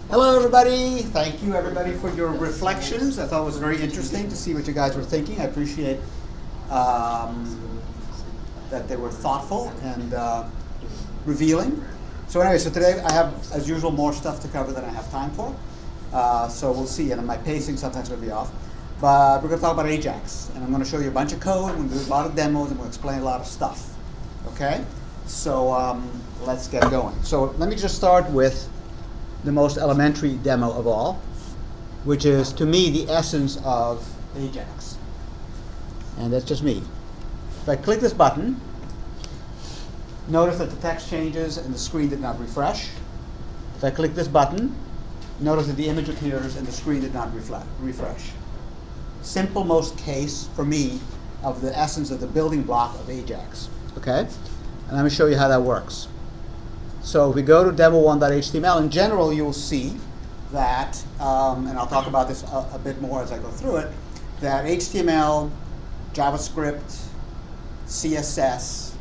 Hello, everybody. Thank you, everybody, for your reflections. I thought it was very interesting to see what you guys were thinking. I appreciate that they were thoughtful and revealing. So anyway, so today I have, as usual, more stuff to cover than I have time for. So we'll see, and my pacing sometimes will be off. But we're going to talk about Ajax, and I'm going to show you a bunch of code. We're going to do a lot of demos, and we'll explain a lot of stuff. Okay? So let's get going. So let me just start with the most elementary demo of all, which is, to me, the essence of Ajax. And that's just me. If I click this button, notice that the text changes and the screen did not refresh. If I click this button, notice that the image appears and the screen did not refresh. Simple most case, for me, of the essence of the building block of Ajax. Okay? And I'm going to show you how that works. So if we go to demo1.html, in general, you'll see that, and I'll talk about this a bit more as I go through it, that HTML, JavaScript, CSS,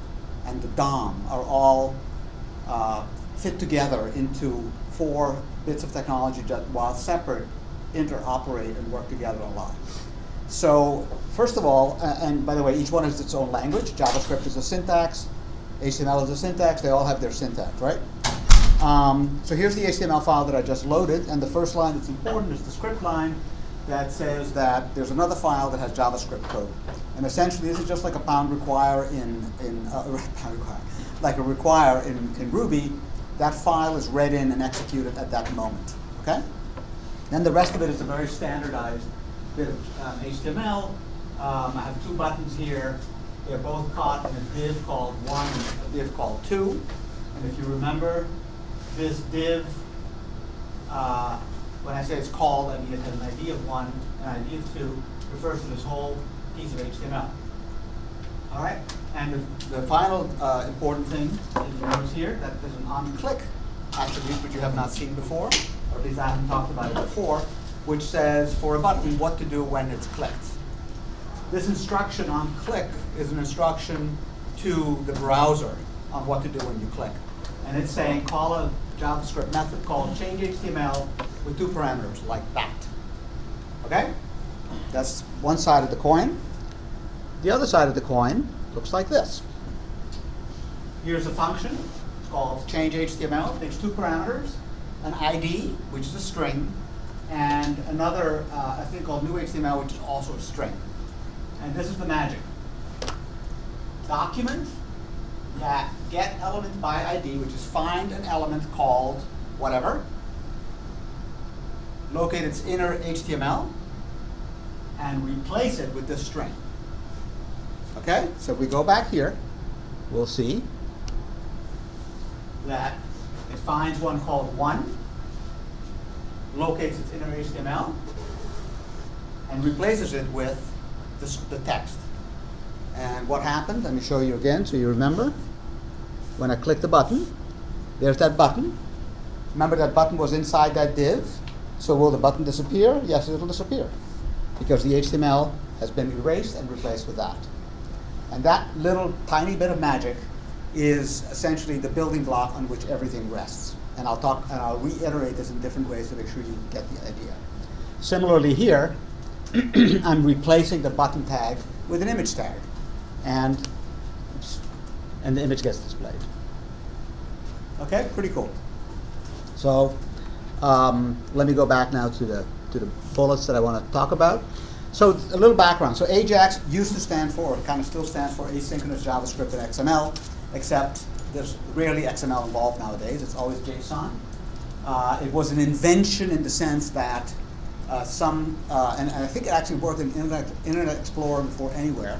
and the DOM are all fit together into 4 bits of technology that, while separate, interoperate and work together a lot. So first of all, and by the way, each one has its own language. JavaScript is a syntax. HTML is a syntax. They all have their syntax, right? So here's the HTML file that I just loaded, and the first line that's important is the script line that says that there's another file that has JavaScript code. And essentially, this is just like a pound require like a require in Ruby. That file is read in and executed at that moment. Okay? Then the rest of it is a very standardized bit of HTML. I have 2 buttons here. They're both caught in a div called 1 and a div called 2. And if you remember, this div, when I say it's called, I mean it has an ID of 1 and an ID of 2, refers to this whole piece of HTML. All right? And the final important thing is you notice here that there's an onClick attribute which you have not seen before, or at least I haven't talked about it before, which says for a button what to do when it's clicked. This instruction on click is an instruction to the browser on what to do when you click. And it's saying call a JavaScript method called changeHTML with 2 parameters like that. Okay? That's one side of the coin. The other side of the coin looks like this. Here's a function. It's called changeHTML. It takes 2 parameters, an ID, which is a string, and another a thing called newHTML, which is also a string. And this is the magic. Document that get element by ID, which is find an element called whatever, locate its inner HTML, and replace it with this string. Okay? So if we go back here, we'll see that it finds one called 1, locates its inner HTML, and replaces it with the text. And what happened, let me show you again so you remember. When I click the button, there's that button. Remember that button was inside that div. So will the button disappear? Yes, it'll disappear. Because the HTML has been erased and replaced with that. And that little tiny bit of magic is essentially the building block on which everything rests. And I'll reiterate this in different ways to make sure you get the idea. Similarly here, I'm replacing the button tag with an image tag, and the image gets displayed. Okay, pretty cool. So let me go back now to the bullets that I want to talk about. So a little background. So Ajax used to stand for, or kind of still stands for, asynchronous JavaScript and XML, except there's rarely XML involved nowadays. It's always JSON. It was an invention in the sense that and I think it actually worked in Internet Explorer before anywhere,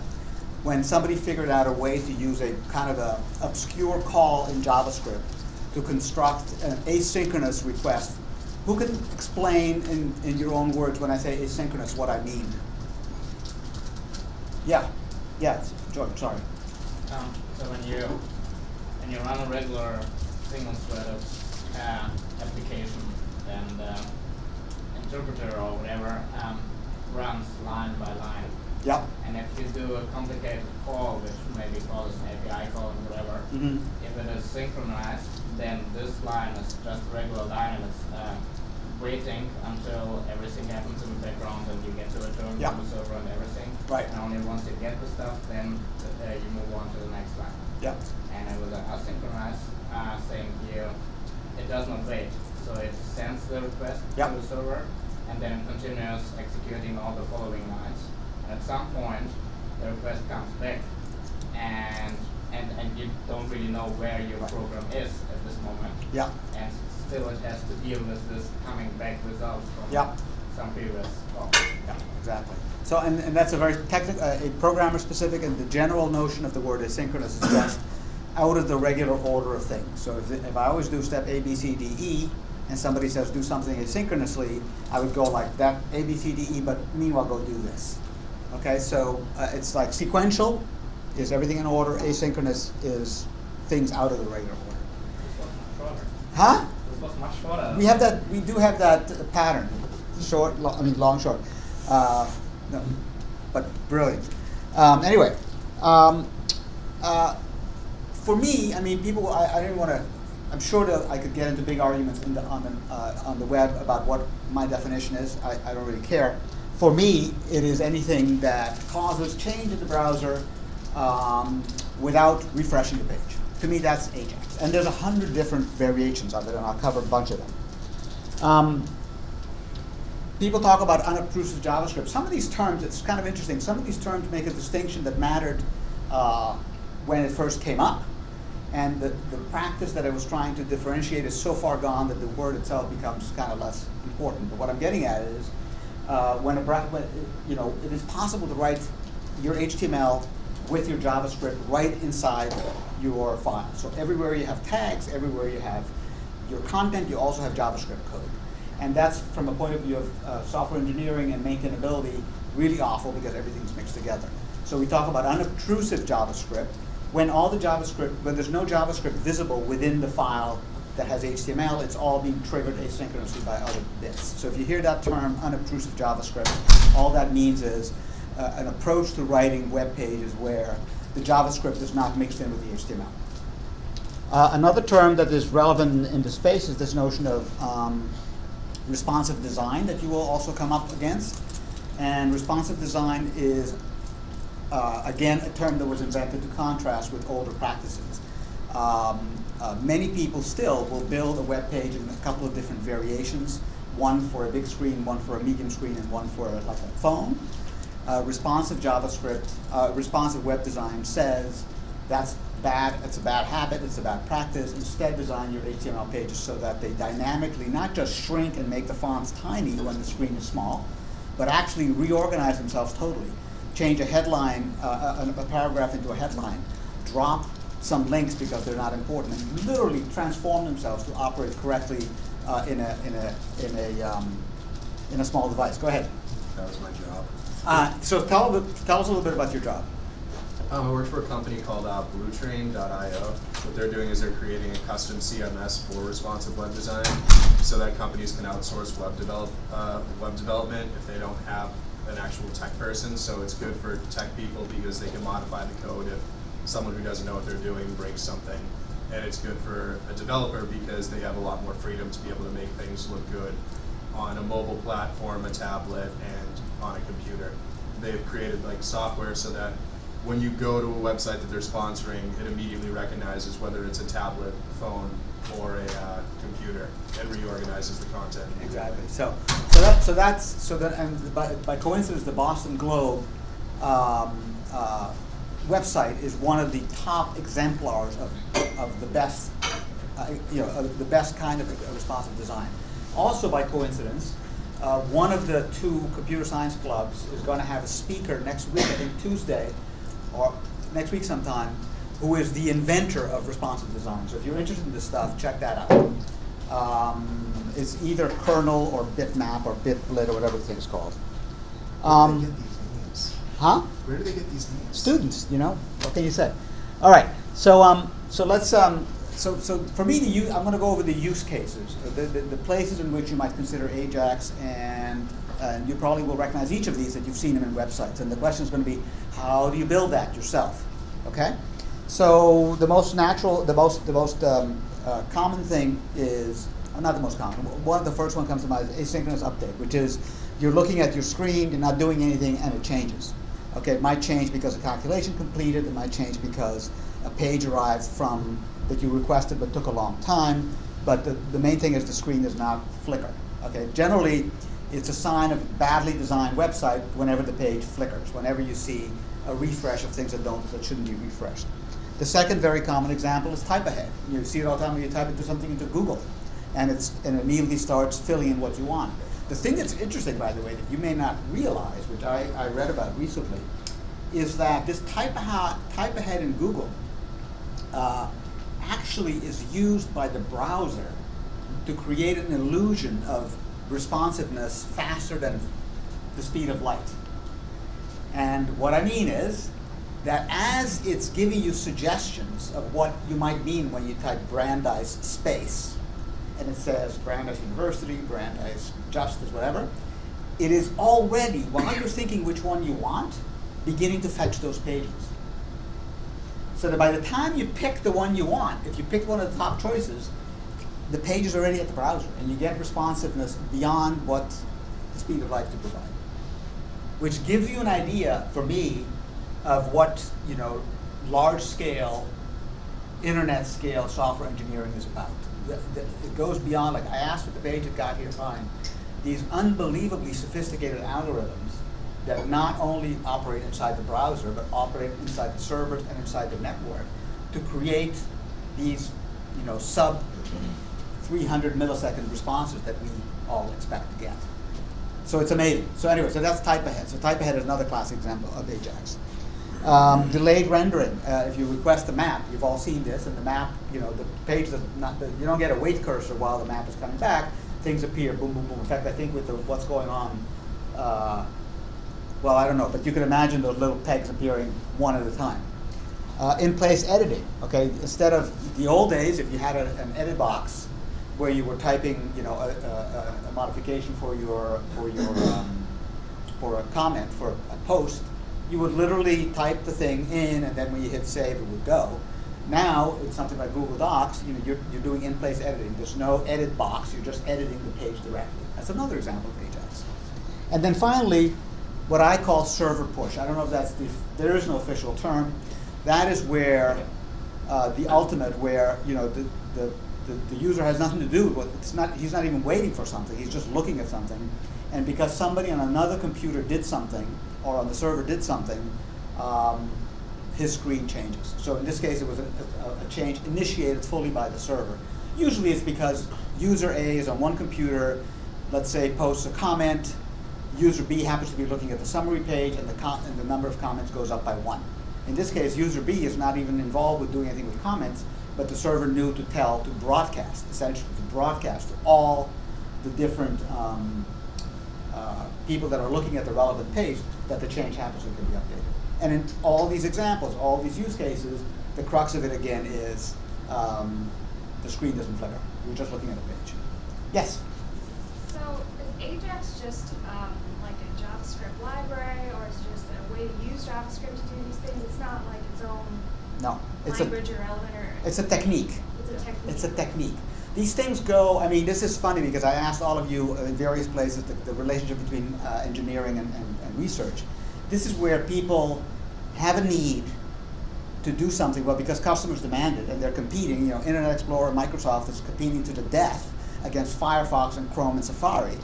when somebody figured out a way to use a kind of a obscure call in JavaScript to construct an asynchronous request. Who can explain in your own words when I say asynchronous what I mean? Yeah, George, sorry. So when you run a regular single-threaded application, then the interpreter or whatever runs line by line. Yep. And if you do a complicated call, which maybe calls an API call and whatever, if it is synchronized, then this line is just a regular line and it's waiting until everything happens in the background and you get the return Yeah. from the server and everything. Right. And only once you get the stuff, then you move on to the next line. Yeah. And with an asynchronous thing here, it does not wait. So it sends the request Yep. to the server, and then it continues executing all the following lines. And at some point, the request comes back, and you don't really know where your program is at this moment. Yeah. And still it has to deal with this coming back result from Yeah. some previous call. Yeah, exactly. So, and that's a very technical, a programmer specific, and the general notion of the word asynchronous is just out of the regular order of things. So if I always do step A, B, C, D, E, and somebody says do something asynchronously, I would go like that, A, B, C, D, E, but meanwhile go do this. Okay, so it's like sequential is everything in order, asynchronous is things out of the regular order. This was much shorter. Huh? This was much shorter. We do have that pattern, short, long, short. No, but brilliant. Anyway, for me, I mean, people. I didn't want to. I'm sure that I could get into big arguments on the web about what my definition is. I don't really care. For me, it is anything that causes change in the browser without refreshing the page. To me, that's Ajax. And there's 100 different variations of it, and I'll cover a bunch of them. People talk about unobtrusive JavaScript. Some of these terms, it's kind of interesting, some of these terms make a distinction that mattered when it first came up. And the practice that I was trying to differentiate is so far gone that the word itself becomes kind of less important. But what I'm getting at is, it is possible to write your HTML with your JavaScript right inside your file. So everywhere you have tags, everywhere you have your content, you also have JavaScript code. And that's, from a point of view of software engineering and maintainability, really awful because everything's mixed together. So we talk about unobtrusive JavaScript when there's no JavaScript visible within the file that has HTML, it's all being triggered asynchronously by other bits. So if you hear that term, unobtrusive JavaScript, all that means is an approach to writing web pages where the JavaScript is not mixed in with the HTML. Another term that is relevant in the space is this notion of responsive design that you will also come up against. And responsive design is, again, a term that was invented to contrast with older practices. Many people still will build a web page in a couple of different variations, one for a big screen, one for a medium screen, and one for like a phone. Responsive JavaScript, responsive web design says that's bad, it's a bad habit, it's a bad practice. Instead, design your HTML pages so that they dynamically not just shrink and make the fonts tiny when the screen is small, but actually reorganize themselves totally. Change a headline, a paragraph into a headline, drop some links because they're not important, and literally transform themselves to operate correctly in a small device. Go ahead. That was my job. So tell us a little bit about your job. I work for a company called BlueTrain.io. What they're doing is they're creating a custom CMS for responsive web design, so that companies can outsource web development if they don't have an actual tech person. So it's good for tech people because they can modify the code if someone who doesn't know what they're doing breaks something. And it's good for a developer because they have a lot more freedom to be able to make things look good on a mobile platform, a tablet, and on a computer. They've created like software so that when you go to a website that they're sponsoring, it immediately recognizes whether it's a tablet, phone, or a computer, and reorganizes the content. Exactly. And by coincidence, the Boston Globe website is one of the top exemplars of the best, the best kind of responsive design. Also, by coincidence, one of the two computer science clubs is going to have a speaker next week, I think Tuesday, or next week sometime, who is the inventor of responsive design. So if you're interested in this stuff, check that out. It's either kernel or bitmap or bitblit or whatever the thing's called. Where do they get these names? Huh? Where do they get these names? Students, what can you say? All right, so let's, so for me, I'm going to go over the use cases, the places in which you might consider Ajax, and you probably will recognize each of these that you've seen them in websites. And the question is going to be, how do you build that yourself? Okay, so the most natural, the most common thing is not the most common. One of the first one comes to mind is asynchronous update, which is you're looking at your screen, you're not doing anything, and it changes. Okay, it might change because a calculation completed. It might change because a page arrived from that you requested but took a long time. But the main thing is the screen does not flicker. Okay, generally, it's a sign of a badly designed website whenever the page flickers, whenever you see a refresh of things that shouldn't be refreshed. The second very common example is type ahead. You see it all the time when you type into something into Google, and it immediately starts filling in what you want. The thing that's interesting, by the way, that you may not realize, which I read about recently, is that this type ahead in Google actually is used by the browser to create an illusion of responsiveness faster than the speed of light. And what I mean is that as it's giving you suggestions of what you might mean when you type Brandeis space, and it says Brandeis University, Brandeis Justice, whatever, it is already, while you're thinking which one you want, beginning to fetch those pages. So that by the time you pick the one you want, if you pick one of the top choices, the page is already at the browser, and you get responsiveness beyond what the speed of light could provide. Which gives you an idea, for me, of what large-scale, internet-scale software engineering is about. It goes beyond, like I asked what the page it got here, fine. These unbelievably sophisticated algorithms that not only operate inside the browser, but operate inside the servers and inside the network to create these, sub 300 millisecond responses that we all expect to get. So it's amazing. So anyway, so that's type ahead. So type ahead is another classic example of Ajax. Delayed rendering. If you request a map, you've all seen this, and the map, the page does not, you don't get a wait cursor while the map is coming back. Things appear, boom, boom, boom. In fact, I think with what's going on, well, I don't know, but you can imagine those little pegs appearing one at a time. In-place editing. Okay, instead of the old days, if you had an edit box where you were typing, a modification for a comment for a post, you would literally type the thing in, and then when you hit save, it would go. Now, it's something like Google Docs, you're doing in-place editing. There's no edit box, you're just editing the page directly. That's another example of Ajax. And then finally, what I call server push. I don't know if there is no official term. That is where the ultimate, where the user has nothing to do with it. He's not even waiting for something, he's just looking at something. And because somebody on another computer did something, or on the server did something, his screen changes. So in this case, it was a change initiated fully by the server. Usually it's because user A is on one computer, let's say posts a comment, user B happens to be looking at the summary page, and the number of comments goes up by 1. In this case, user B is not even involved with doing anything with comments, but the server knew to broadcast, essentially, to broadcast to all the different people that are looking at the relevant page that the change happens and can be updated. And in all these examples, all these use cases, the crux of it again is the screen doesn't flicker. We're just looking at a page. Yes? So is Ajax just like a JavaScript library, or is it just a way to use JavaScript to do these things? It's not like its own language or element, or it's a technique. It's a technique. It's a technique. These things go, this is funny because I asked all of you in various places the relationship between engineering and research. This is where people have a need to do something, well, because customers demand it, and they're competing. Internet Explorer, Microsoft is competing to the death against Firefox and Chrome and Safari.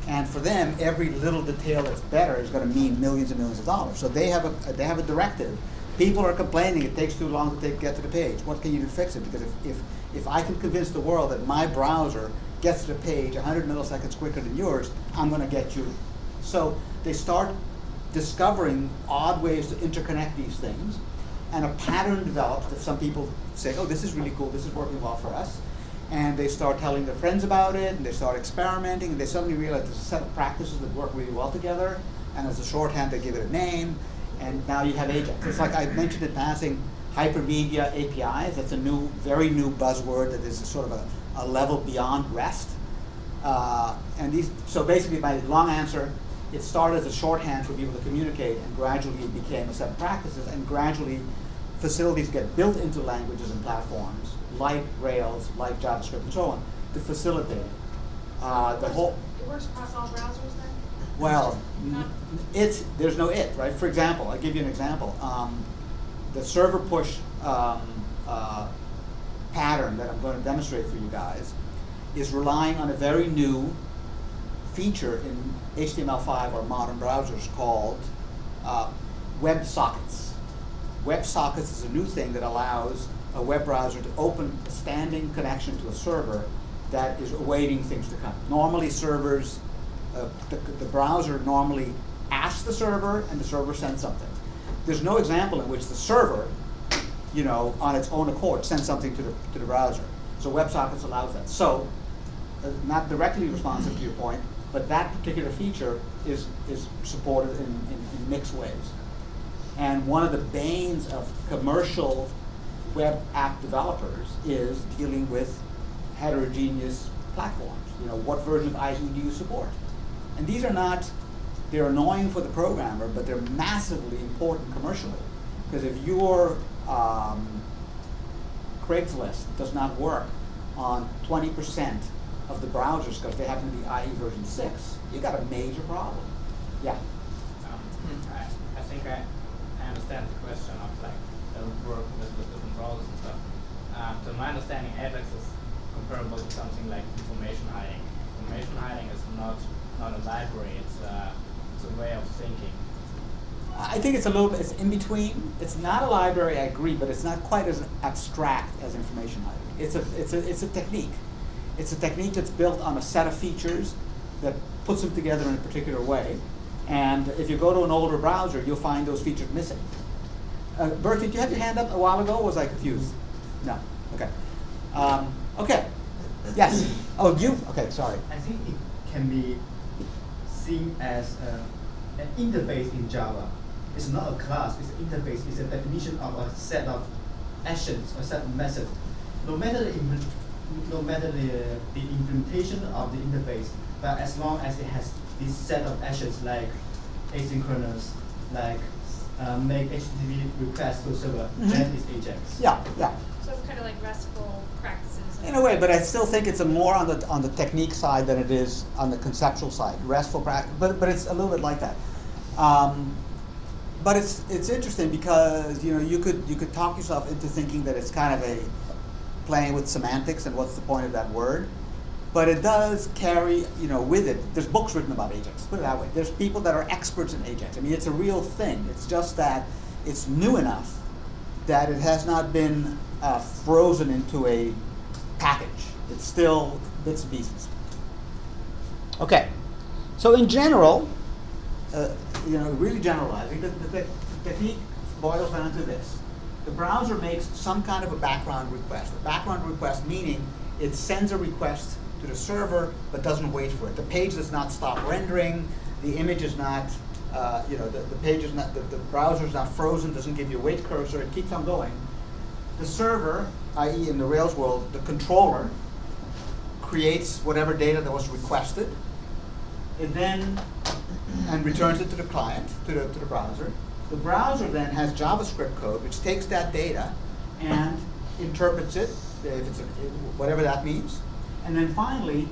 And for them, every little detail that's better is going to mean millions and millions of dollars. So they have a directive. People are complaining it takes too long to get to the page. What can you do to fix it? Because if I can convince the world that my browser gets to the page 100 milliseconds quicker than yours, I'm going to get you. So they start discovering odd ways to interconnect these things, and a pattern develops that some people say, oh, this is really cool, this is working well for us. And they start telling their friends about it, and they start experimenting, and they suddenly realize there's a set of practices that work really well together, and as a shorthand, they give it a name, and now you have Ajax. It's like I mentioned in passing, hypermedia APIs. That's a very new buzzword that is sort of a level beyond REST. So basically, my long answer, it started as a shorthand for people to communicate, and gradually it became a set of practices, and gradually facilities get built into languages and platforms like Rails, like JavaScript, and so on, to facilitate it. The whole, It works across all browsers then? well, Not- there's no it, right? For example, I'll give you an example. The server push pattern that I'm going to demonstrate for you guys is relying on a very new feature in HTML5 or modern browsers called WebSockets. WebSockets is a new thing that allows a web browser to open a standing connection to a server that is awaiting things to come. Normally servers, the browser normally asks the server and the server sends something. There's no example in which the server, you know, on its own accord sends something to the browser. So WebSockets allows that. So, not directly responsive to your point, but that particular feature is supported in mixed ways. And one of the banes of commercial web app developers is dealing with heterogeneous platforms. You know, what version of IE do you support? And these are not, they're annoying for the programmer, but they're massively important commercially. Because if your Craigslist does not work on 20% of the browsers because they happen to be IE version 6, you got a major problem. Yeah. I think I understand the question of like work with different browsers and stuff. To my understanding, Ajax is comparable to something like information hiding. Information hiding is not a library; it's a way of thinking. I think it's a little bit, it's in between. It's not a library, I agree, but it's not quite as abstract as information hiding. It's a technique. It's a technique that's built on a set of features that puts them together in a particular way. And if you go to an older browser, you'll find those features missing. Bert, did you have your hand up a while ago, or was I confused? No. Okay. Okay. Yes. Oh, you? Okay, sorry. I think it can be seen as an interface in Java. It's not a class, it's an interface, it's a definition of a set of actions, a set of methods. No matter the implementation of the interface, but as long as it has this set of actions like asynchronous, like make HTTP requests to server, then it's Ajax. Yeah, yeah. So it's kind of like RESTful practices. In a way, but I still think it's more on the technique side than it is on the conceptual side. RESTful practice, but it's a little bit like that. But it's interesting because you could talk yourself into thinking that it's kind of a playing with semantics and what's the point of that word. But it does carry, with it. There's books written about Ajax. Put it that way. There's people that are experts in Ajax. I mean, it's a real thing. It's just that it's new enough that it has not been frozen into a package. It's still bits and pieces. Okay. So in general, really generalizing, the technique boils down to this. The browser makes some kind of a background request. A background request meaning it sends a request to the server but doesn't wait for it. The page does not stop rendering. The image is not, the page is not, the browser is not frozen, doesn't give you a wait cursor, it keeps on going. The server, i.e. in the Rails world, the controller creates whatever data that was requested. It then, and returns it to the client, to the browser. The browser then has JavaScript code which takes that data and interprets it, if it's whatever that means. And then finally,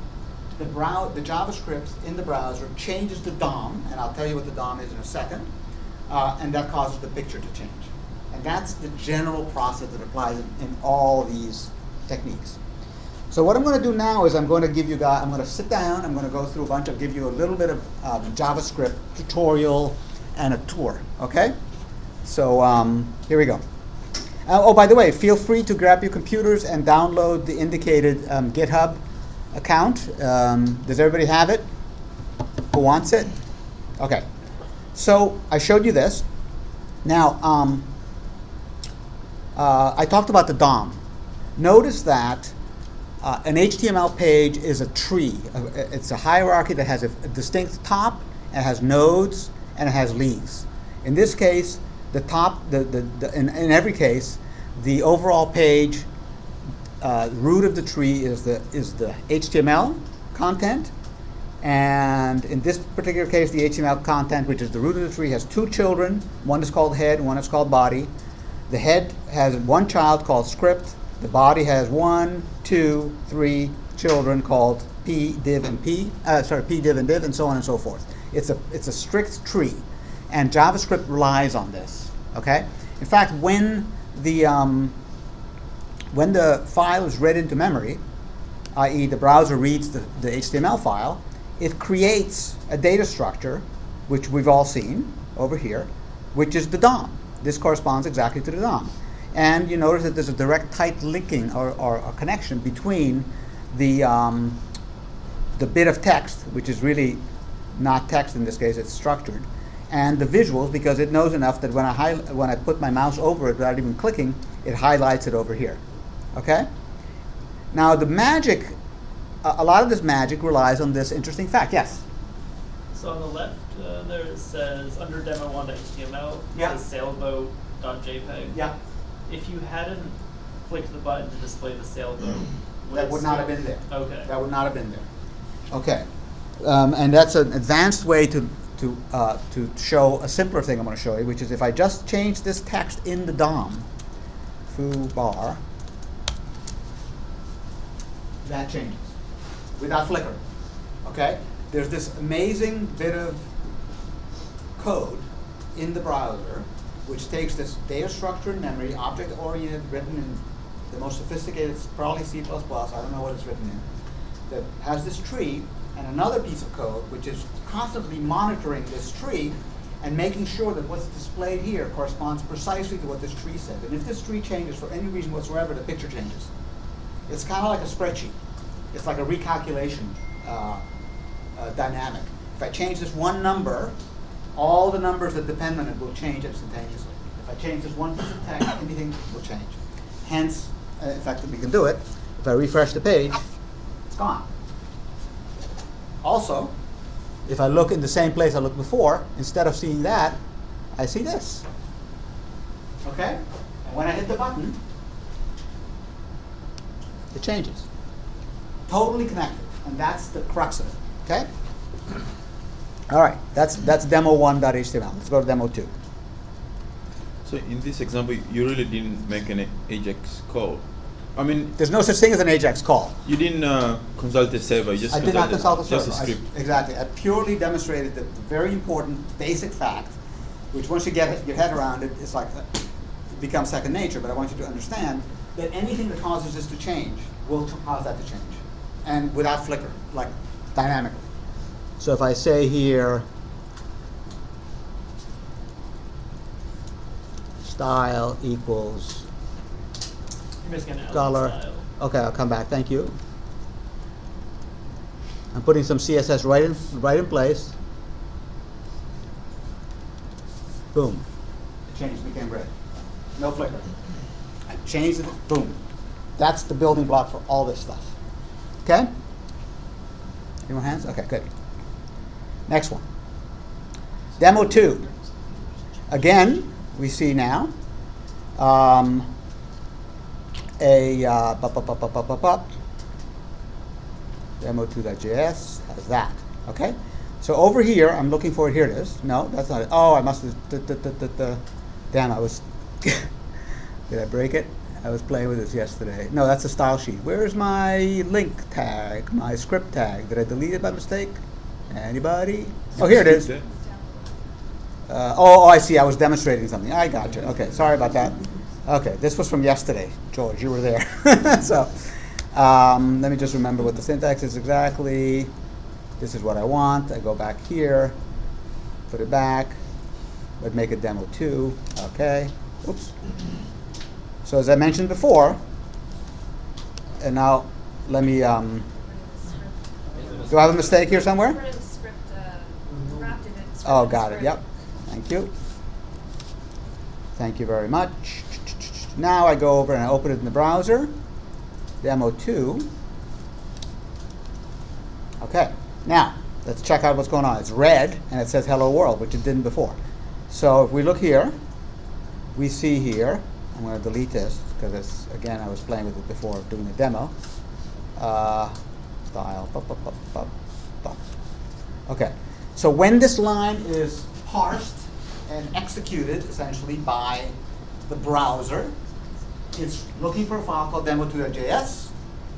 the JavaScript in the browser changes the DOM, and I'll tell you what the DOM is in a second, and that causes the picture to change. And that's the general process that applies in all these techniques. So what I'm going to do now is I'm going to sit down, I'm going to go through give you a little bit of JavaScript tutorial and a tour, okay? So here we go. Oh, by the way, feel free to grab your computers and download the indicated GitHub account. Does everybody have it? Who wants it? Okay. So I showed you this. Now, I talked about the DOM. Notice that an HTML page is a tree. It's a hierarchy that has a distinct top, and has nodes, and it has leaves. In this case, the top, in every case, the overall page root of the tree is the HTML content, and in this particular case, the HTML content, which is the root of the tree, has two children. One is called head, one is called body. The head has one child called script. The body has 1, 2, 3, children called p, div, and p. P, div, and div, and so on and so forth. It's a strict tree, and JavaScript relies on this. Okay. In fact, when the file is read into memory, i.e., the browser reads the HTML file, it creates a data structure, which we've all seen over here, which is the DOM. This corresponds exactly to the DOM. And you notice that there's a direct tight linking or a connection between the bit of text, which is really not text in this case, it's structured, and the visuals, because it knows enough that when I put my mouse over it without even clicking, it highlights it over here. Okay? Now the magic, a lot of this magic relies on this interesting fact. Yes? So on the left, there it says under demo1.html, Yeah. it says sailboat.jpg. Yeah. If you hadn't clicked the button to display the sailboat, That would not have been there. Okay. That would not have been there. Okay. And that's an advanced way to show a simpler thing I'm going to show you, which is if I just change this text in the DOM, foo bar, that changes without flickering. Okay? There's this amazing bit of code in the browser which takes this data structure in memory, object-oriented, written in the most sophisticated, probably C++, I don't know what it's written in, that has this tree, and another piece of code which is constantly monitoring this tree and making sure that what's displayed here corresponds precisely to what this tree said. And if this tree changes for any reason whatsoever, the picture changes. It's kind of like a spreadsheet. It's like a recalculation dynamic. If I change this one number, all the numbers that depend on it will change instantaneously. If I change this one piece of text, anything will change. Hence, in fact, we can do it. If I refresh the page, it's gone. Also, if I look in the same place I looked before, instead of seeing that, I see this. Okay? And when I hit the button, it changes. Totally connected. And that's the crux of it. Okay? All right. That's demo1.html. Let's go to demo 2. So in this example, you really didn't make an AJAX call. I mean, There's no such thing as an AJAX call. you didn't consult the server. You just I did not consulted consult the server. just a script. Exactly. I purely demonstrated the very important basic fact, which once you get your head around it, it's like it becomes second nature. But I want you to understand that anything that causes this to change will cause that to change, and without flicker, like dynamically. So if I say here, style equals You're missing an color. style. Okay, I'll come back. Thank you. I'm putting some CSS right in place. Boom. The change became red. No flicker. I changed it. Boom. That's the building block for all this stuff. Okay? Any more hands? Okay, good. Next one. Demo 2. Again, we see now demo2.js has that. Okay? So over here, I'm looking for it. Here it is. No, that's not it. Oh, I must have. Damn, I was. Did I break it? I was playing with this yesterday. No, that's a style sheet. Where's my link tag, my script tag? Did I delete it by mistake? Anybody? Oh, here it is. Oh, I see. I was demonstrating something. I got you. Okay, sorry about that. Okay, this was from yesterday, George. You were there. So let me just remember what the syntax is exactly. This is what I want. I go back here, put it back, but make it demo 2. Okay. Oops. So as I mentioned before, and now let me. Do I have a mistake here somewhere? Part of the script wrapped in it. Oh, got it. Yep. Thank you. Thank you very much. Now I go over and I open it in the browser. Demo 2. Okay. Now, let's check out what's going on. It's red, and it says hello world, which it didn't before. So if we look here, we see here, I'm going to delete this, because it's, again, I was playing with it before doing the demo. Style. Okay. So when this line is parsed and executed, essentially, by the browser, it's looking for a file called demo2.js,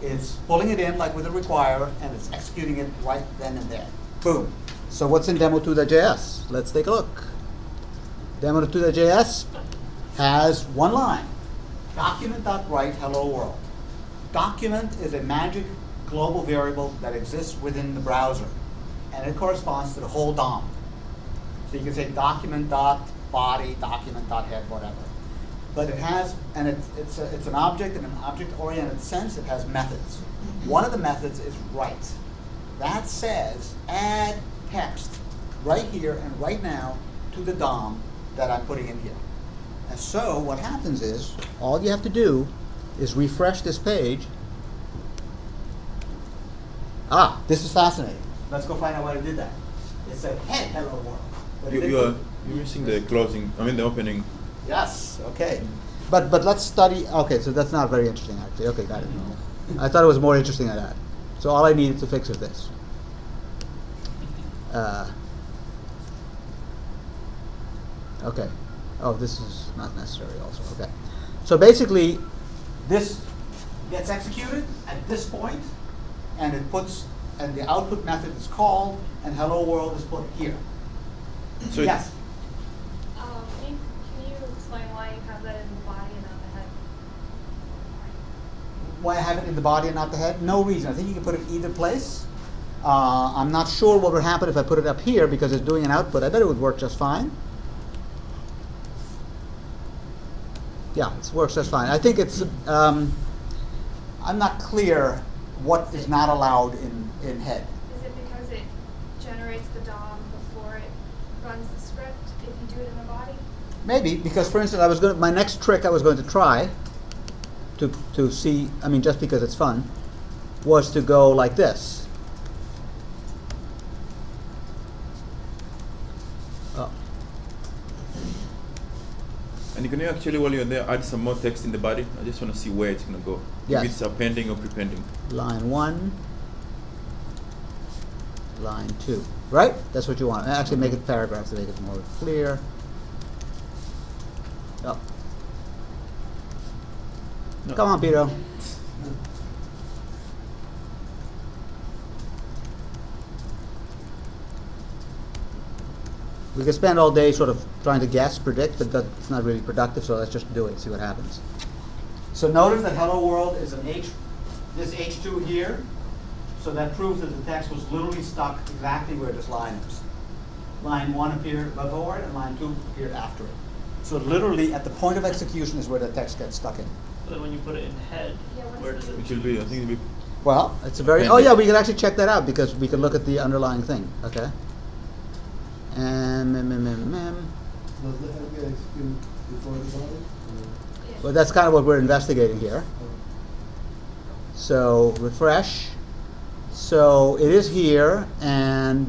It's pulling it in like with a require, and it's executing it right then and there. Boom. So what's in demo2.js? Let's take a look. Demo2.js has one line. Document.write hello world. Document is a magic global variable that exists within the browser, and it corresponds to the whole DOM. So you can say document.body, document.head, whatever. But it has, and it's an object in an object-oriented sense. It has methods. One of the methods is write. That says add text right here and right now to the DOM that I'm putting in here. And so what happens is, all you have to do is refresh this page. Ah, this is fascinating. Let's go find out why it did that. It said head hello world. But it You're didn't- missing the closing, I mean the opening. Yes, okay. But let's study, okay, so that's not very interesting actually. Okay, got it. I thought it was more interesting than that. So all I needed to fix is this. Okay. Oh, this is not necessary also, okay. So basically, this gets executed at this point, and it puts, and the output method is called, and hello world is put here. So Yes? Can you explain why you have that in the body and not the head? Why I have it in the body and not the head? No reason. I think you can put it either place. I'm not sure what would happen if I put it up here because it's doing an output. I bet it would work just fine. Yeah, it works just fine. I think it's, I'm not clear what is not allowed in head. Is it because it generates the DOM before it runs the script if you do it in the body? Maybe, because for instance, my next trick I was going to try to see, I mean, just because it's fun, was to go like this. Oh. And can you actually, while you're there, add some more text in the body? I just want to see where it's going to go. Yes. If it's appending or prepending. Line 1, line 2, right? That's what you want. Actually, make it paragraphs to make it more clear. Oh. No. Come on, Peter. We could spend all day sort of trying to guess, predict, but that's not really productive, so let's just do it, see what happens. So notice that hello world is an H, this H2 here, so that proves that the text was literally stuck exactly where this line is. Line 1 appeared before it, and line 2 appeared after it. So literally, at the point of execution is where the text gets stuck in. But then when you put it in head, Yeah, what's where does the- it? Which will be, I think it'll be. Well, it's a very, oh yeah, we could actually check that out because we could look at the underlying thing, okay? And Does the head get executed before the body? Yeah. well, that's kind of what we're investigating here. So refresh. So it is here, and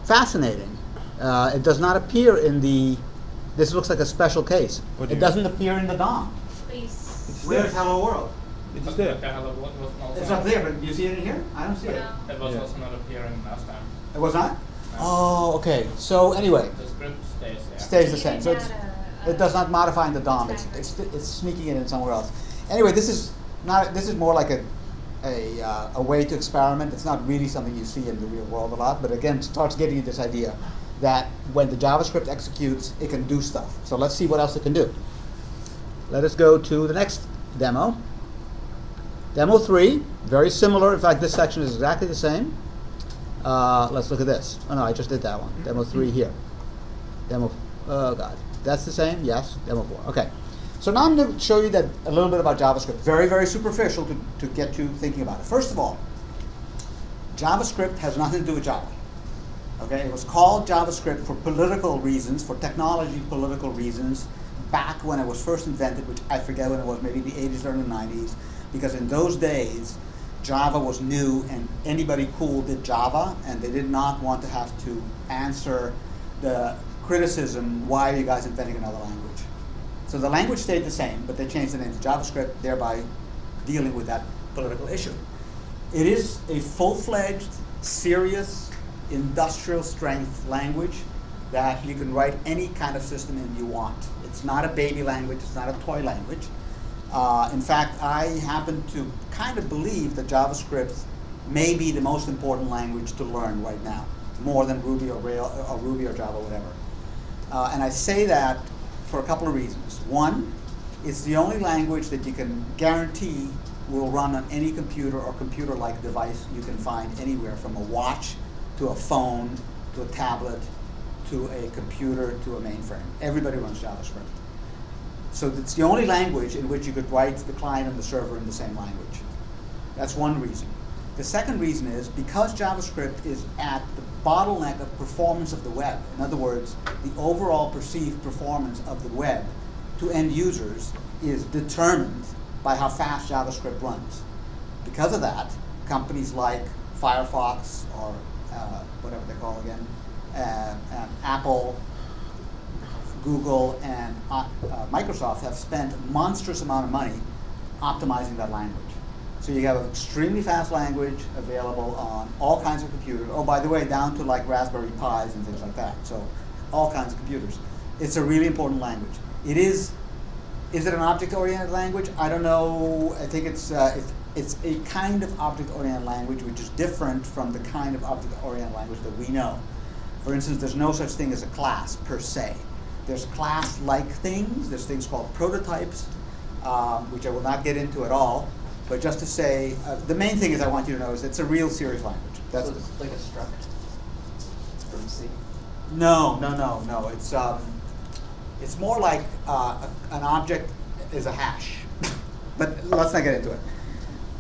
fascinating. It does not appear in the. This looks like a special case. What do It you- doesn't appear in the DOM. Please. Where's Hello World? It's there. The hello world was also It's up there, but do you see it in here? I don't see it. No. It was Yeah. also not appearing last time. It was not? Oh, okay. So anyway, The script stays there. stays the You same. didn't So it's, add it does not modify in the DOM. It's sneaking it in somewhere else. Anyway, this is not. This is more like a way to experiment. It's not really something you see in the real world a lot. But again, it starts getting you this idea that when the JavaScript executes, it can do stuff. So let's see what else it can do. Let us go to the next demo. Demo 3, very similar. In fact, this section is exactly the same. Let's look at this. Oh no, I just did that one. Demo 3 here. Demo, oh god. That's the same? Yes. Demo 4. Okay. So now I'm going to show you that a little bit about JavaScript. Very, very superficial to get you thinking about it. First of all, JavaScript has nothing to do with Java. Okay? It was called JavaScript for political reasons, for technology political reasons, back when it was first invented, which I forget when it was, maybe the 80s or the 90s, because in those days, Java was new and anybody cool did Java, and they did not want to have to answer the criticism, why are you guys inventing another language? So the language stayed the same, but they changed the name to JavaScript, thereby dealing with that political issue. It is a full-fledged, serious, industrial strength language that you can write any kind of system in you want. It's not a baby language, it's not a toy language. In fact, I happen to kind of believe that JavaScript may be the most important language to learn right now, more than Ruby or Rail or Ruby or Java, whatever. And I say that for a couple of reasons. One, it's the only language that you can guarantee will run on any computer or computer-like device you can find anywhere, from a watch to a phone to a tablet to a computer to a mainframe. Everybody runs JavaScript. So it's the only language in which you could write the client and the server in the same language. That's one reason. The second reason is because JavaScript is at the bottleneck of performance of the web. In other words, the overall perceived performance of the web to end users is determined by how fast JavaScript runs. Because of that, companies like Firefox or whatever they call again, Apple, Google, and Microsoft have spent a monstrous amount of money optimizing that language. So you have an extremely fast language available on all kinds of computers. Oh, by the way, down to like Raspberry Pis and things like that. So all kinds of computers. It's a really important language. It is it an object-oriented language? I don't know. I think it's a kind of object-oriented language which is different from the kind of object-oriented language that we know. For instance, there's no such thing as a class per se. There's class-like things. There's things called prototypes, which I will not get into at all. But just to say, the main thing is I want you to know is it's a real serious language. That's so it's like a struct from C? No. It's more like an object is a hash. But let's not get into it.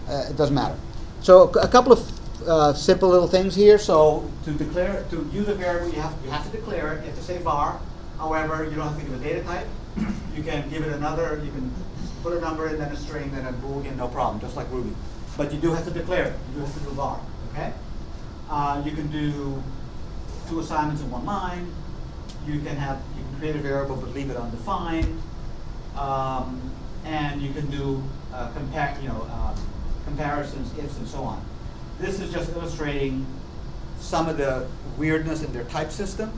It doesn't matter. So a couple of simple little things here. So to use a variable, you have to declare it. You have to say var. However, you don't have to give a data type. You can give it another. You can put a number and then a string, then a boolean, no problem, just like Ruby. But you do have to declare it. You do have to do var. Okay. You can do 2 assignments in 1 line. You can create a variable but leave it undefined. And you can do comparisons, ifs, and so on. This is just illustrating some of the weirdness in their type system.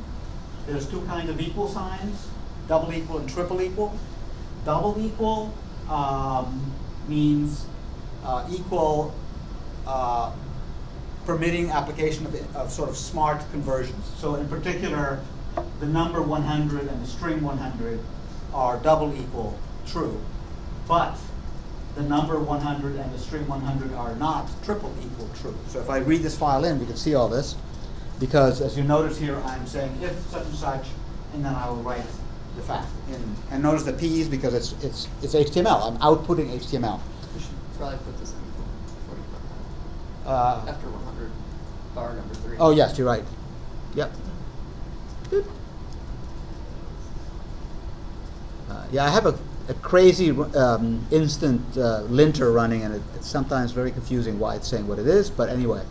There's 2 kinds of equal signs, double equal and triple equal. Double equal means equal, permitting application of sort of smart conversions. So in particular, the number 100 and the string 100 are double equal true, but the number 100 and the string 100 are not triple equal true. So if I read this file in, we can see all this, because as you notice here, I'm saying if such and such, and then I will write the fact. And notice the P's because it's HTML. I'm outputting HTML. We should probably put this in equal before you put that. After 100, bar number 3. Oh yes, you're right. Yep. Good. Yeah, I have a crazy instant linter running, and it's sometimes very confusing why it's saying what it is. But anyway,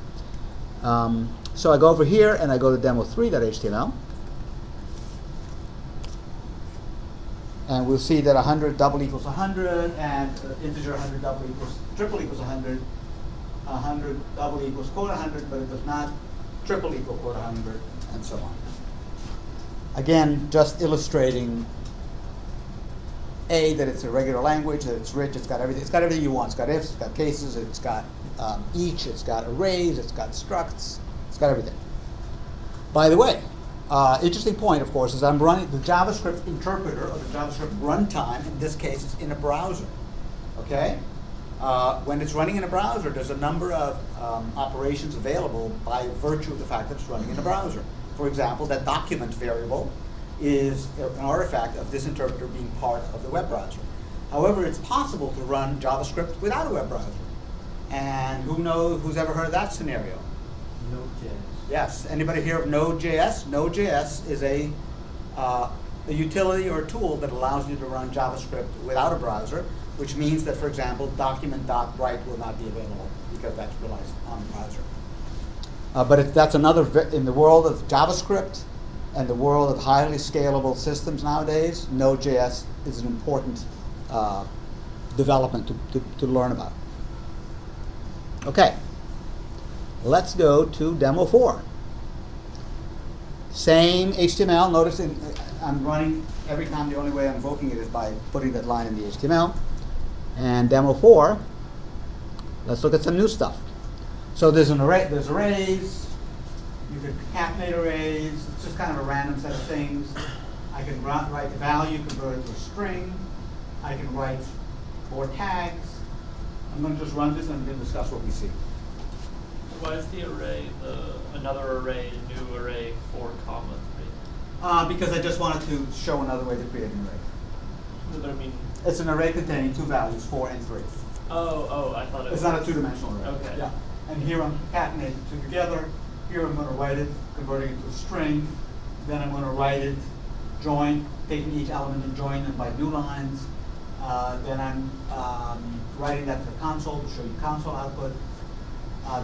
so I go over here and I go to demo3.html. And we'll see that 100 double equals 100, and integer 100 double equals triple equals 100. 100 double equals quote 100, but it does not triple equal quote 100, and so on. Again, just illustrating that it's a regular language, that it's rich, it's got everything. It's got everything you want. It's got ifs, it's got cases, it's got each, it's got arrays, it's got structs, it's got everything. By the way, interesting point, of course, is I'm running the JavaScript interpreter or the JavaScript runtime. In this case, is in a browser. Okay, when it's running in a browser, there's a number of operations available by virtue of the fact that it's running in a browser. For example, that document variable is an artifact of this interpreter being part of the web browser. However, it's possible to run JavaScript without a web browser. And who's ever heard of that scenario? Node.js. Yes. Anybody hear of Node.js? Node.js is a utility or a tool that allows you to run JavaScript without a browser, which means that, for example, document.write will not be available because that relies on the browser. But that's another, in the world of JavaScript and the world of highly scalable systems nowadays, Node.js is an important development to learn about. Okay. Let's go to demo 4. Same HTML. Notice I'm running every time. The only way I'm invoking it is by putting that line in the HTML. And demo 4, let's look at some new stuff. So there's arrays, you can concatenate arrays, it's just kind of a random set of things. I can write the value, convert it to a string. I can write more tags. I'm going to just run this and then discuss what we see. Why is the array another array, new array 4, 3? Because I just wanted to show another way to create an array. What do I mean? It's an array containing 2 values, 4 and 3. Oh, I thought it was. It's not a 2-dimensional array. Okay. Yeah. And here I'm concatenating the 2 together. Here I'm going to write it, converting it to a string. Then I'm going to write it, join, taking each element and joining them by new lines. Then I'm writing that to the console to show you console output.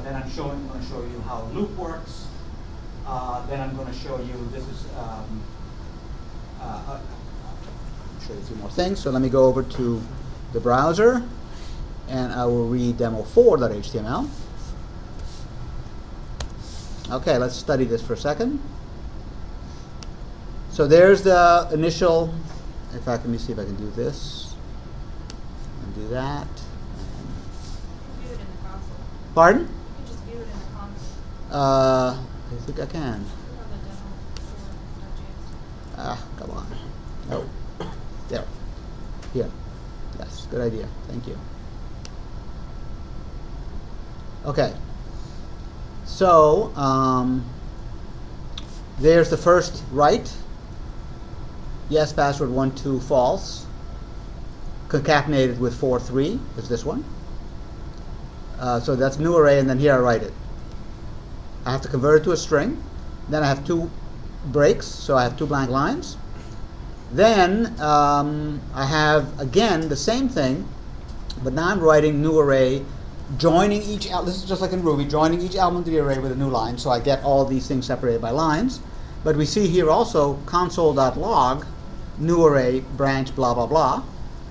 Then I'm going to show you how a loop works. Then I'm going to show you, this is, I'll show you a few more things. So let me go over to the browser, and I will read demo4.html. Okay, let's study this for a second. So there's the initial, in fact, let me see if I can do this, and do that. View it in the console. Pardon? You can just view it in the console. I think I can. Click on the demo 4.js. Come on. No. There. Here. Yes, good idea. Thank you. Okay. So, there's the first write. Yes, password 12 false. Concatenated with 4, 3 is this one. So that's new array, and then here I write it. I have to convert it to a string. Then I have 2 breaks, so I have 2 blank lines. Then I have, again, the same thing, but now I'm writing new array, joining each element. This is just like in Ruby, joining each element of the array with a new line, so I get all these things separated by lines. But we see here also console.log, new array, branch, blah, blah, blah.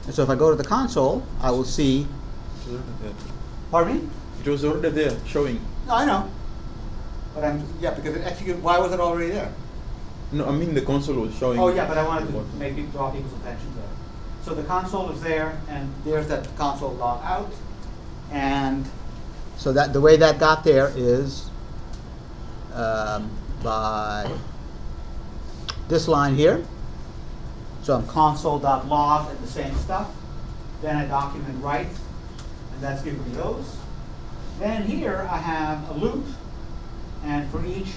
And so if I go to the console, I will see. It was already there. Pardon me? It was already there, showing. No, I know. But because it executed, why was it already there? No, I mean the console was showing. Oh yeah, but I wanted to what- make it draw people's attention to it. So the console is there, and there's that console log out. And so that the way that got there is by this line here. So I'm console.log and the same stuff. Then I document write, and that's giving me those. Then here I have a loop, and for each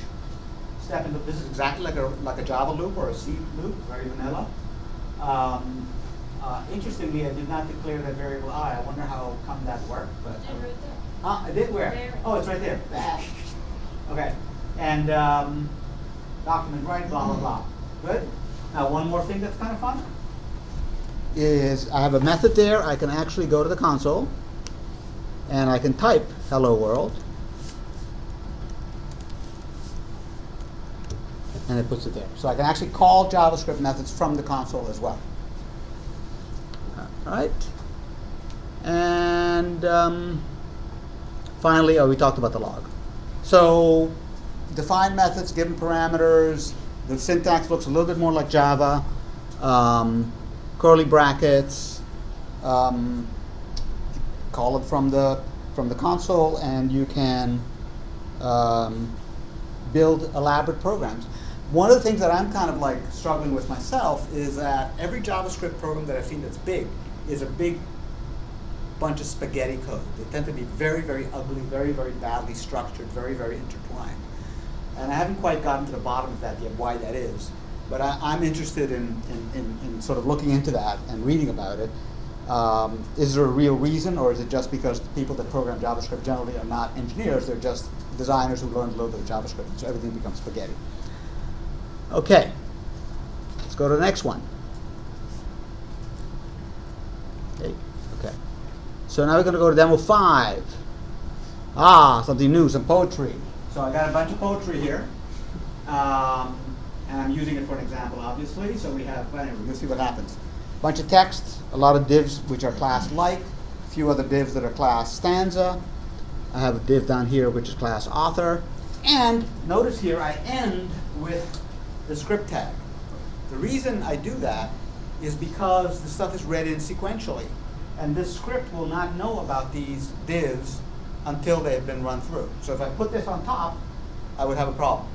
step in this is exactly like a Java loop or a C loop, very vanilla. Interestingly, I did not declare that variable I. I wonder how come that worked. But Did right there. I did where? There. Oh, it's right there. Okay. And document write, blah, blah, blah. Good. Now, one more thing that's kind of fun is I have a method there. I can actually go to the console, and I can type hello world. And it puts it there. So I can actually call JavaScript methods from the console as well. All right. And finally, we talked about the log. So define methods, given parameters. The syntax looks a little bit more like Java. Curly brackets. Call it from the console, and you can build elaborate programs. One of the things that I'm kind of like struggling with myself is that every JavaScript program that I've seen that's big is a big bunch of spaghetti code. They tend to be very, very ugly, very, very badly structured, very, very intertwined. And I haven't quite gotten to the bottom of that yet, why that is. But I'm interested in sort of looking into that and reading about it. Is there a real reason, or is it just because the people that program JavaScript generally are not engineers, they're just designers who learned a little bit of JavaScript, and so everything becomes spaghetti. Okay, let's go to the next one. Okay. So now we're going to go to demo 5. Something new, some poetry. So I got a bunch of poetry here. And I'm using it for an example, obviously. So we have, anyway, we'll see what happens. Bunch of text, a lot of divs which are class-like, a few other divs that are class stanza. I have a div down here which is class author. And notice here I end with the script tag. The reason I do that is because the stuff is read in sequentially. and this script will not know about these divs until they've been run through. So if I put this on top, I would have a problem.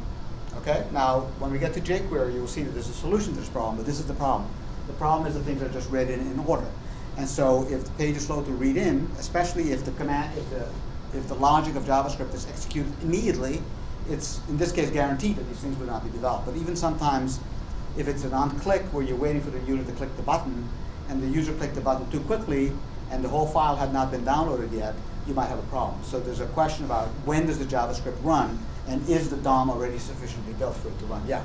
Okay? Now, when we get to jQuery, you will see that there's a solution to this problem, but this is the problem. The problem is that things are just read in order. And so if the page is slow to read in, especially if the command, if the logic of JavaScript is executed immediately, it's in this case guaranteed that these things will not be developed. But even sometimes, if it's an on-click where you're waiting for the user to click the button, and the user clicked the button too quickly, and the whole file had not been downloaded yet, you might have a problem. So there's a question about when does the JavaScript run, and is the DOM already sufficiently built for it to run? Yeah.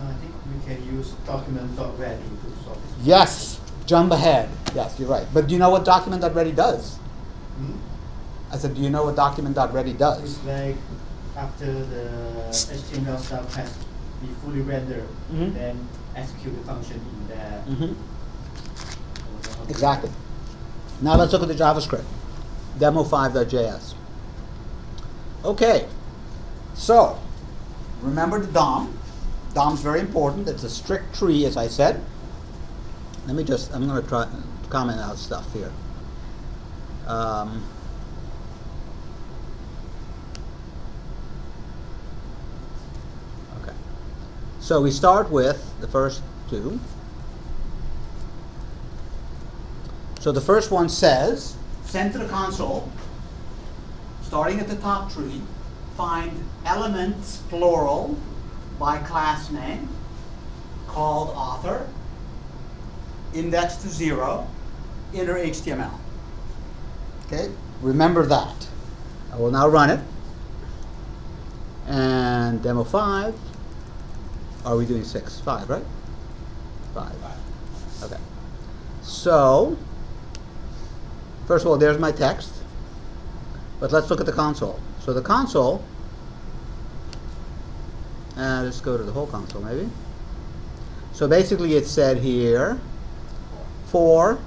I think we can use document.ready to solve this. Yes. Jump ahead. Yes, you're right. But do you know what document.ready does? Hmm? I said, do you know what document.ready does? It's like after the HTML stuff has been fully rendered, Mhm. then execute the function in there. Exactly. Now let's look at the JavaScript. Demo5.js. Okay. So, remember the DOM. DOM's very important. It's a strict tree, as I said. I'm going to try to comment out stuff here. Okay. So we start with the first two. So the first one says, send to the console, starting at the top tree, find elements, plural, by class name, called author, index to 0, inner HTML. Okay, remember that. I will now run it. And demo 5, are we doing 6? 5, right? 5. Okay. So, first of all, there's my text. But let's look at the console. So the console, let's go to the whole console maybe. So basically it said here, for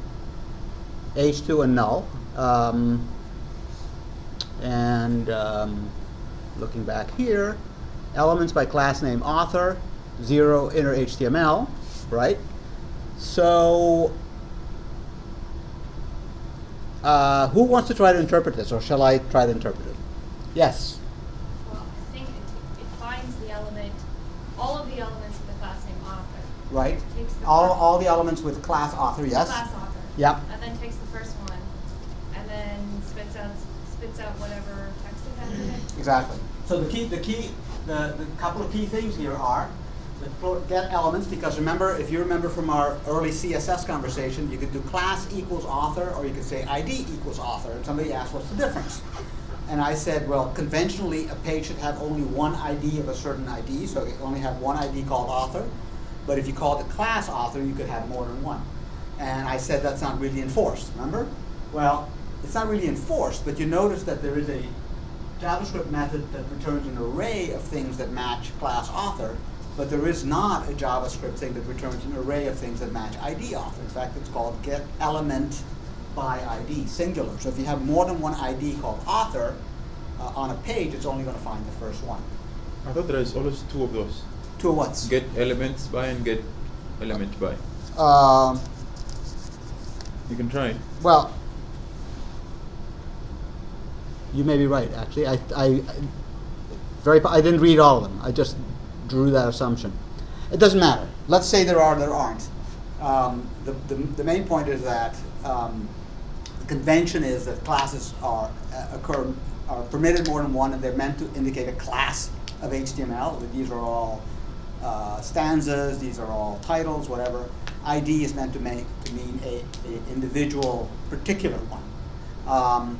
h2 and null. Looking back here, elements by class name author, 0 inner HTML, right? So who wants to try to interpret this, or shall I try to interpret it? Yes. Well, I think it finds the element, all of the elements of the class name author. Right. Takes the All the elements with class author, yes. Class author. Yep. And then takes the first one, and then spits out whatever text it has in it. Exactly. So the couple of key things here are the get elements, because remember, if you remember from our early CSS conversation, you could do class equals author, or you could say ID equals author, and somebody asked what's the difference. And I said, well, conventionally a page should have only one ID of a certain ID, so it only have one ID called author. But if you call it class author, you could have more than one. And I said that's not really enforced, remember? Well, it's not really enforced, but you notice that there is a JavaScript method that returns an array of things that match class author, but there is not a JavaScript thing that returns an array of things that match ID author. In fact, it's called get element by ID, singular. So if you have more than one ID called author on a page, it's only going to find the first one. I thought there is always two of those. Two of what? Get elements by and get element by. You can try. Well, you may be right. Actually, I didn't read all of them. I just drew that assumption. It doesn't matter. Let's say there are, there aren't. The main point is that the convention is that classes are permitted more than one, and they're meant to indicate a class of HTML. These are all stanzas. These are all titles. Whatever. ID is meant to mean a individual particular one.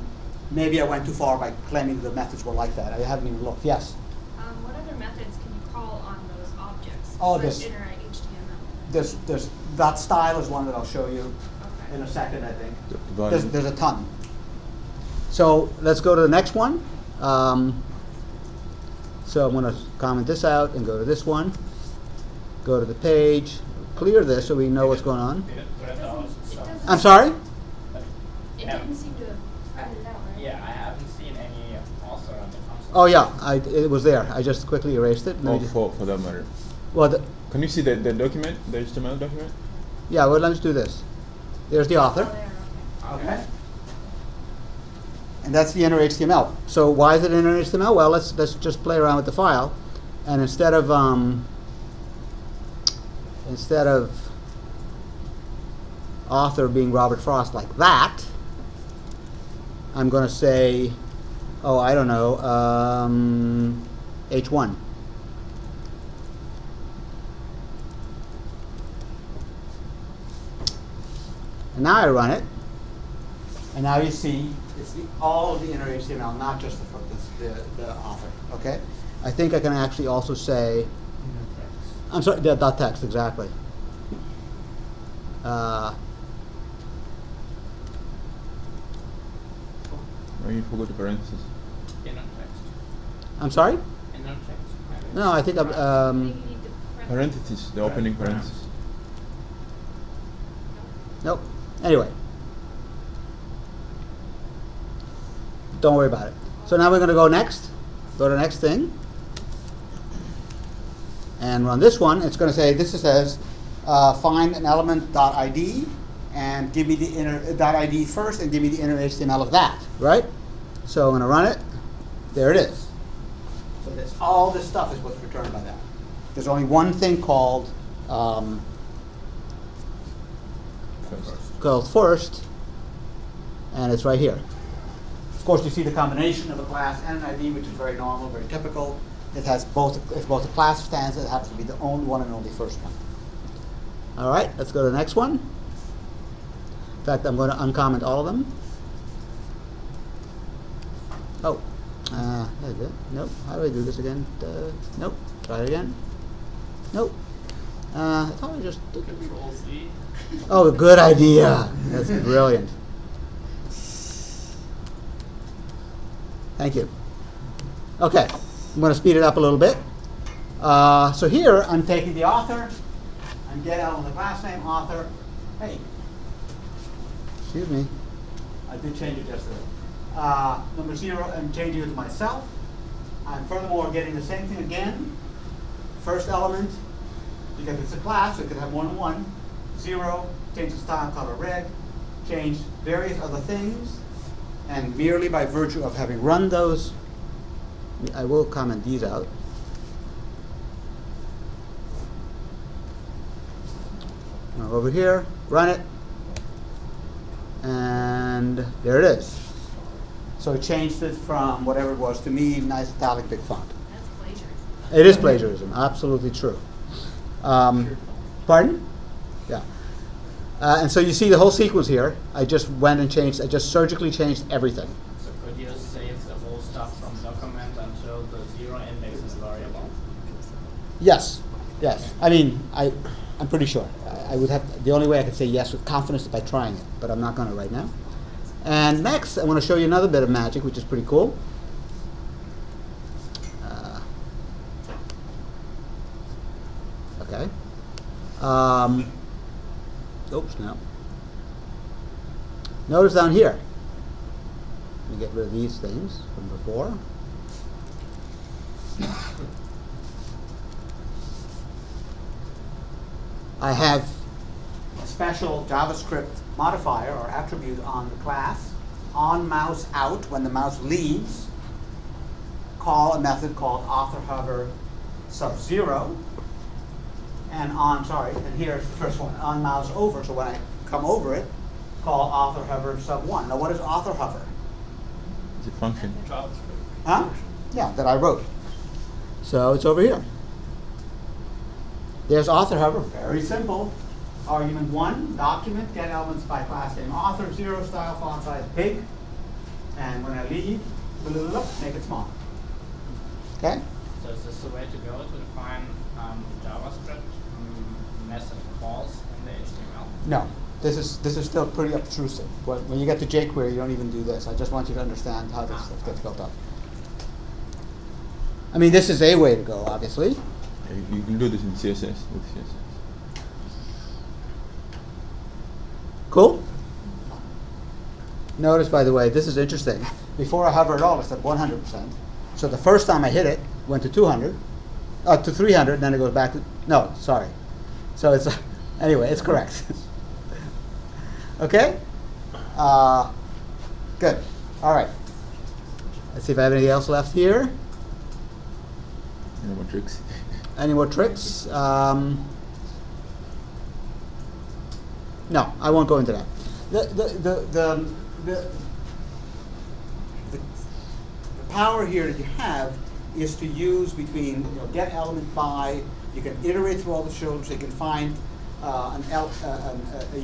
Maybe I went too far by claiming the methods were like that. I haven't even looked. Yes. What other methods can you call on those objects? Oh, besides this- inner HTML. There's that style is one that I'll show you Okay. in a second, I think. The There's a ton. So let's go to the next one. So I'm going to comment this out and go to this one. Go to the page, clear this so we know what's going on. I'm sorry? It didn't seem to have printed it out, right? Yeah, I haven't seen any also on the console. Oh yeah, it was there. I just quickly erased it. Let me Oh, just- for that matter. well, Can you see the document, the HTML document? yeah. Well, let's do this. There's the author. Oh, there, okay. Okay. And that's the inner HTML. So why is it inner HTML? Well, let's just play around with the file, and instead of author being Robert Frost like that, I'm going to say, oh, I don't know, H1. And now I run it, and now you see it's all of the inner HTML, not just the author. Okay, I think I can actually also say, I'm sorry, the dot text exactly. Oh, you forgot the parentheses. Inner text. I'm sorry? Inner text. No, I think I'm. Maybe you need to press- Parentheses, the opening parentheses. Nope. Anyway, don't worry about it. So now we're going to go next. Go to the next thing, and run this one. It's going to say this says find an element.id and give me the inner .id first, and give me the inner HTML of that. Right? So I'm going to run it. There it is. So that's all this stuff is what's returned by that. There's only one thing called first, and it's right here. Of course, you see the combination of a class and an ID, which is very normal, very typical. It has both. It's both a class stance. It happens to be the only one and only first one. All right, let's go to the next one. In fact, I'm going to uncomment all of them. Oh, that's it. Nope. How do I do this again? Nope. Try it again. Nope. I thought I just did it. Control Z. Oh, good idea. That's brilliant. Thank you. Okay, I'm going to speed it up a little bit. So here, I'm taking the author. I'm get out on the class name author. Hey, excuse me. I did change it yesterday. Number 0, I'm changing it to myself. I'm furthermore getting the same thing again. First element, because it's a class, so it could have more than one. 0, change the style color red, change various other things, and merely by virtue of having run those, I will comment these out. Now over here, run it, and there it is. So it changed it from whatever it was to me, nice italic big font. That's plagiarism. It is plagiarism, absolutely true. Pardon? Yeah. And so you see the whole sequence here. I just went and changed, I just surgically changed everything. So could you save the whole stuff from document until the 0 index is variable? Yes, yes. I mean, I'm pretty sure. I would have, the only way I could say yes with confidence is by trying it, but I'm not going to right now. And next, I want to show you another bit of magic, which is pretty cool. Okay. Oops, no. Notice down here. Let me get rid of these things from before. I have a special JavaScript modifier or attribute on the class, on mouse out. When the mouse leaves, call a method called author hover sub 0. And and here's the first one, on mouse over. So when I come over it, call author hover sub 1. Now what is author hover? It's a function. JavaScript. Huh? Yeah, that I wrote. So it's over here. There's author hover, very simple. Argument 1, document, get elements by class name author, 0, style, font size, big. And when I leave, make it small. Okay? So is this the way to go to define JavaScript method calls in the HTML? No, this is still pretty obtrusive. When you get to jQuery, you don't even do this. I just want you to understand how this stuff gets built up. I mean, this is a way to go, obviously. Yeah, you can do this in CSS with CSS. Cool? Notice, by the way, this is interesting. Before I hover at all, it's at 100%. So the first time I hit it, went to 200, to 300, then it goes back to, no, sorry. So it's, anyway, it's correct. Okay? Good. All right. Let's see if I have anything else left here. Any more tricks? Any more tricks? No, I won't go into that. The power here that you have is to use between, get element by, you can iterate through all the children, so you can find a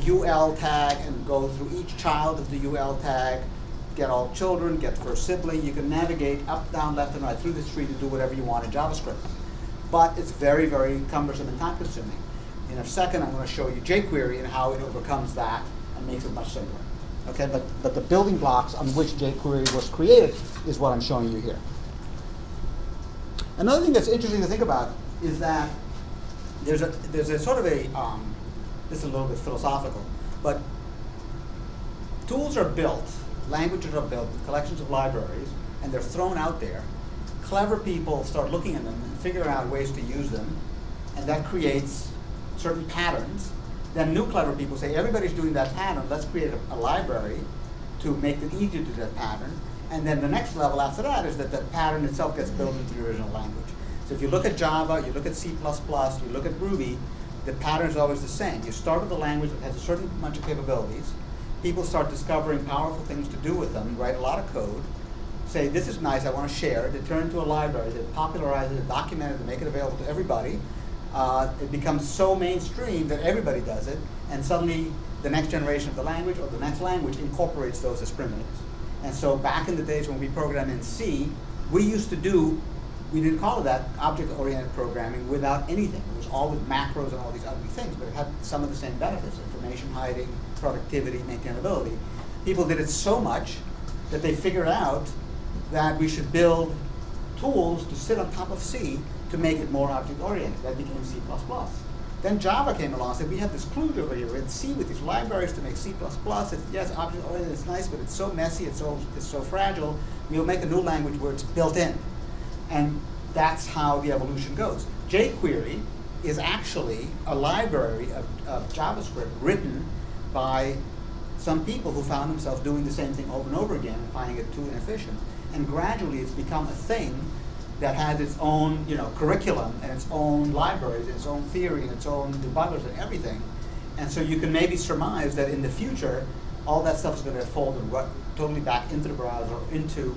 UL tag and go through each child of the UL tag, get all children, get first sibling. You can navigate up, down, left, and right through this tree to do whatever you want in JavaScript. But it's very, very cumbersome and time consuming. In a second, I'm going to show you jQuery and how it overcomes that and makes it much simpler. Okay, but the building blocks on which jQuery was created is what I'm showing you here. Another thing that's interesting to think about is that there's a sort of a, this is a little bit philosophical, but tools are built, languages are built with collections of libraries, and they're thrown out there. Clever people start looking at them and figuring out ways to use them, and that creates certain patterns. Then new clever people say, everybody's doing that pattern, let's create a library to make it easier to do that pattern. And then the next level after that is that the pattern itself gets built into the original language. So if you look at Java, you look at C++, you look at Ruby, the pattern is always the same. You start with a language that has a certain bunch of capabilities. People start discovering powerful things to do with them, write a lot of code, say, this is nice, I want to share it. They turn it into a library, they popularize it, document it, they make it available to everybody. It becomes so mainstream that everybody does it, and suddenly the next generation of the language or the next language incorporates those as primitives. And so back in the days when we programmed in C, we didn't call it that, object-oriented programming without anything. It was all with macros and all these ugly things, but it had some of the same benefits, information hiding, productivity, maintainability. People did it so much that they figured out that we should build tools to sit on top of C to make it more object-oriented. That became C++. Then Java came along and said, we have this kludge over here. We had C with these libraries to make C++. It's, yes, object-oriented, it's nice, but it's so messy, it's so fragile. We'll make a new language where it's built in. And that's how the evolution goes. jQuery is actually a library of JavaScript written by some people who found themselves doing the same thing over and over again and finding it too inefficient. And gradually it's become a thing that has its own curriculum and its own libraries, its own theory, and its own debuggers and everything. And so you can maybe surmise that in the future, all that stuff is going to fold and totally back into the browser, into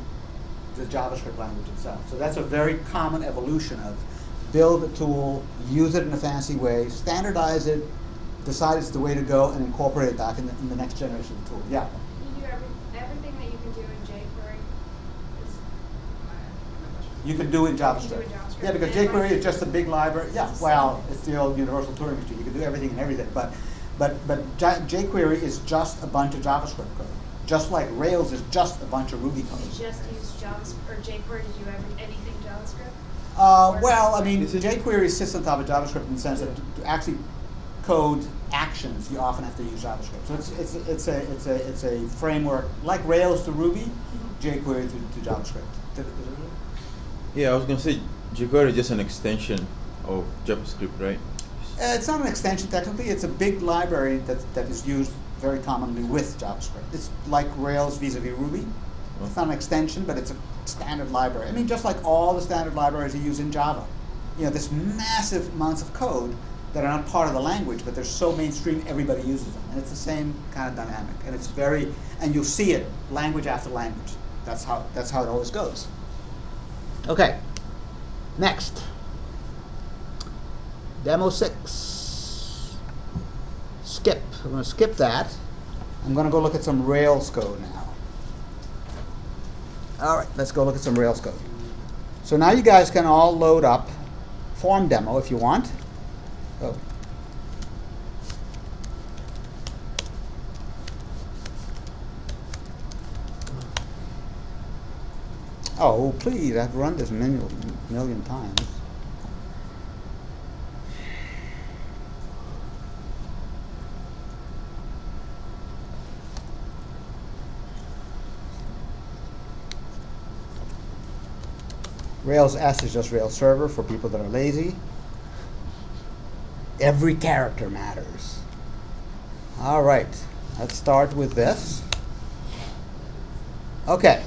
the JavaScript language itself. So that's a very common evolution of build a tool, use it in a fancy way, standardize it, decide it's the way to go, and incorporate it back in the next generation of the tool. Yeah? You do everything that you can do in jQuery. You can do it in JavaScript. You can do it in JavaScript. Yeah, because And jQuery like- is just a big library. Yeah, well, it's the old universal Turing machine. You can do everything and everything. But jQuery is just a bunch of JavaScript code. Just like Rails is just a bunch of Ruby code. You just use JavaScript or jQuery to do anything JavaScript? Well, I mean, Is it- jQuery sits on top of JavaScript in the sense that to actually code actions, you often have to use JavaScript. So it's a framework like Rails to Ruby, jQuery to JavaScript. Yeah, I was gonna say jQuery is just an extension of JavaScript, right? It's not an extension technically. It's a big library that is used very commonly with JavaScript. It's like Rails vis-a-vis Ruby. It's not an extension, but it's a standard library. I mean, just like all the standard libraries you use in Java. This massive amounts of code that are not part of the language, but they're so mainstream, everybody uses them. And it's the same kind of dynamic. And it's and you'll see it language after language. That's how it always goes. Okay, next. Demo 6. Skip. I'm going to skip that. I'm going to go look at some Rails code now. All right, let's go look at some Rails code. So now you guys can all load up form demo if you want. Oh. Oh, please, I've run this million times. Rails S is just Rails server for people that are lazy. Every character matters. All right, let's start with this. Okay.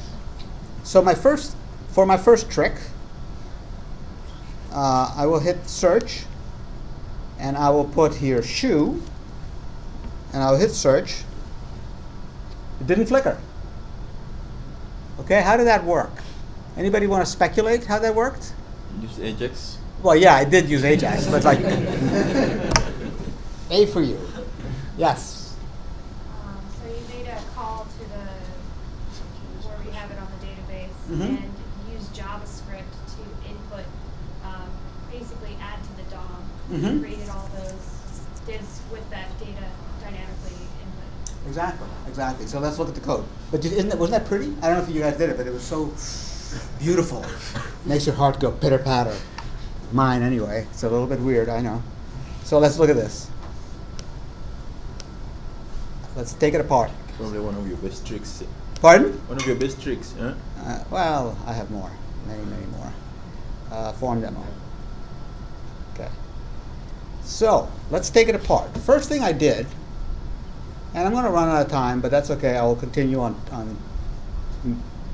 So for my first trick, I will hit search, and I will put here shoe, and I will hit search. It didn't flicker. Okay, how did that work? Anybody want to speculate how that worked? Use Ajax. Well, yeah, I did use Ajax, but like A for you. Yes. So you made a call to where we have it on the database Mhm. and use JavaScript to input, basically add to the DOM, Mhm. created all those divs with that data dynamically input. Exactly. So let's look at the code. But wasn't that pretty? I don't know if you guys did it, but it was so beautiful. Makes your heart go pitter patter. Mine anyway. It's a little bit weird, I know. So let's look at this. Let's take it apart. Probably one of your best tricks. Pardon? One of your best tricks, huh? Well, I have more. Many more. Form demo. Okay. So let's take it apart. The first thing I did, and I'm going to run out of time, but that's okay. I will continue on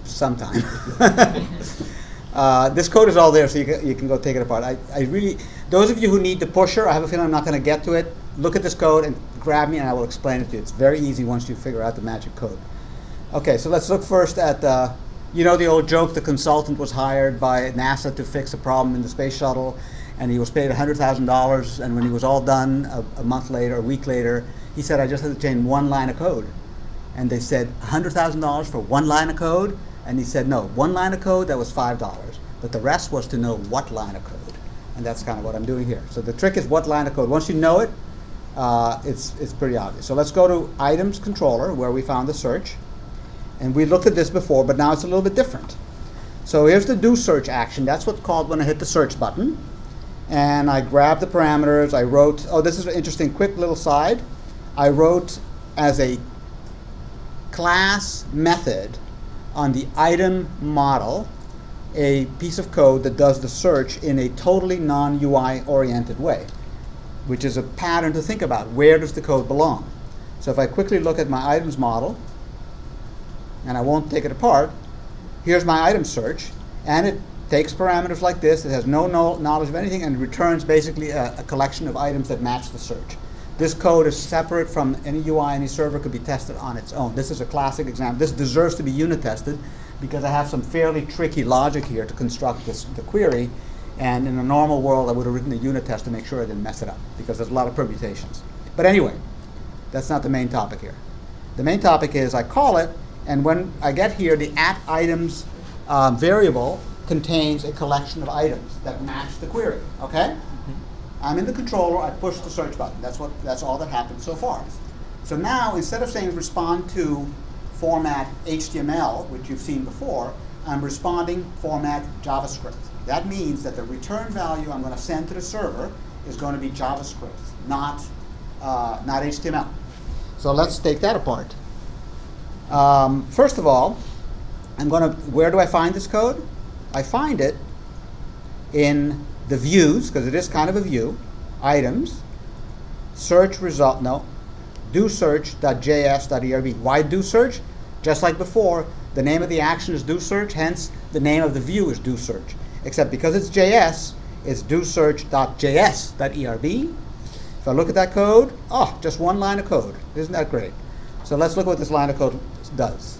sometime. This code is all there, so you can go take it apart. I really, those of you who need the pusher, I have a feeling I'm not going to get to it. Look at this code and grab me, and I will explain it to you. It's very easy once you figure out the magic code. Okay, so let's look first at you know the old joke: the consultant was hired by NASA to fix a problem in the space shuttle, and he was paid $100,000. And when he was all done, a month later, a week later, he said, "I just had to change one line of code." And they said, $100,000 for one line of code? And he said, no, one line of code, that was $5. But the rest was to know what line of code. And that's kind of what I'm doing here. So the trick is what line of code. Once you know it, it's pretty obvious. So let's go to items controller, where we found the search. And we looked at this before, but now it's a little bit different. So here's the do search action. That's what's called when I hit the search button. And I grabbed the parameters. I wrote, oh, this is an interesting quick little side. I wrote as a class method on the item model a piece of code that does the search in a totally non-UI oriented way, which is a pattern to think about. Where does the code belong? So if I quickly look at my items model, and I won't take it apart, here's my item search, and it takes parameters like this. It has no knowledge of anything, and returns basically a collection of items that match the search. This code is separate from any UI, any server, could be tested on its own. This is a classic example. This deserves to be unit tested because I have some fairly tricky logic here to construct the query. And in a normal world, I would have written a unit test to make sure I didn't mess it up because there's a lot of permutations. But anyway, that's not the main topic here. The main topic is I call it, and when I get here, the @items variable contains a collection of items that match the query. Okay? I'm in the controller, I push the search button. That's all that happened so far. So now, instead of saying respond to format HTML, which you've seen before, I'm responding format JavaScript. That means that the return value I'm going to send to the server is going to be JavaScript, not HTML. So let's take that apart. First of all, where do I find this code? I find it in the views, because it is kind of a view, items, search result, no, do search.js.erb. Why do search? Just like before, the name of the action is do search, hence the name of the view is do search. Except because it's JS, it's do search.js.erb. If I look at that code, oh, just one line of code. Isn't that great? So let's look at what this line of code does.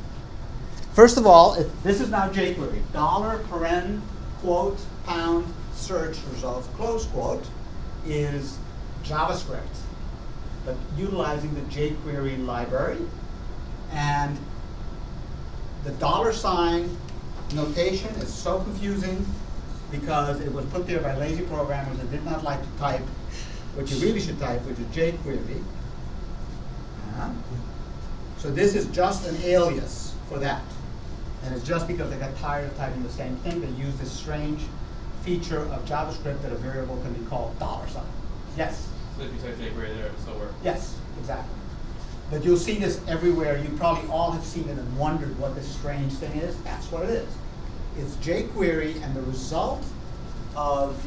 First of all, this is now jQuery. $, quote, pound, search results, close quote, is JavaScript, but utilizing the jQuery library. And the $sign notation is so confusing because it was put there by lazy programmers that did not like to type what you really should type, which is jQuery. So this is just an alias for that. And it's just because they got tired of typing the same thing, they used this strange feature of JavaScript that a variable can be called $sign. Yes? So if you type jQuery there, it will still work? Yes, exactly. But you'll see this everywhere. You probably all have seen it and wondered what this strange thing is. That's what it is. It's jQuery, and the result of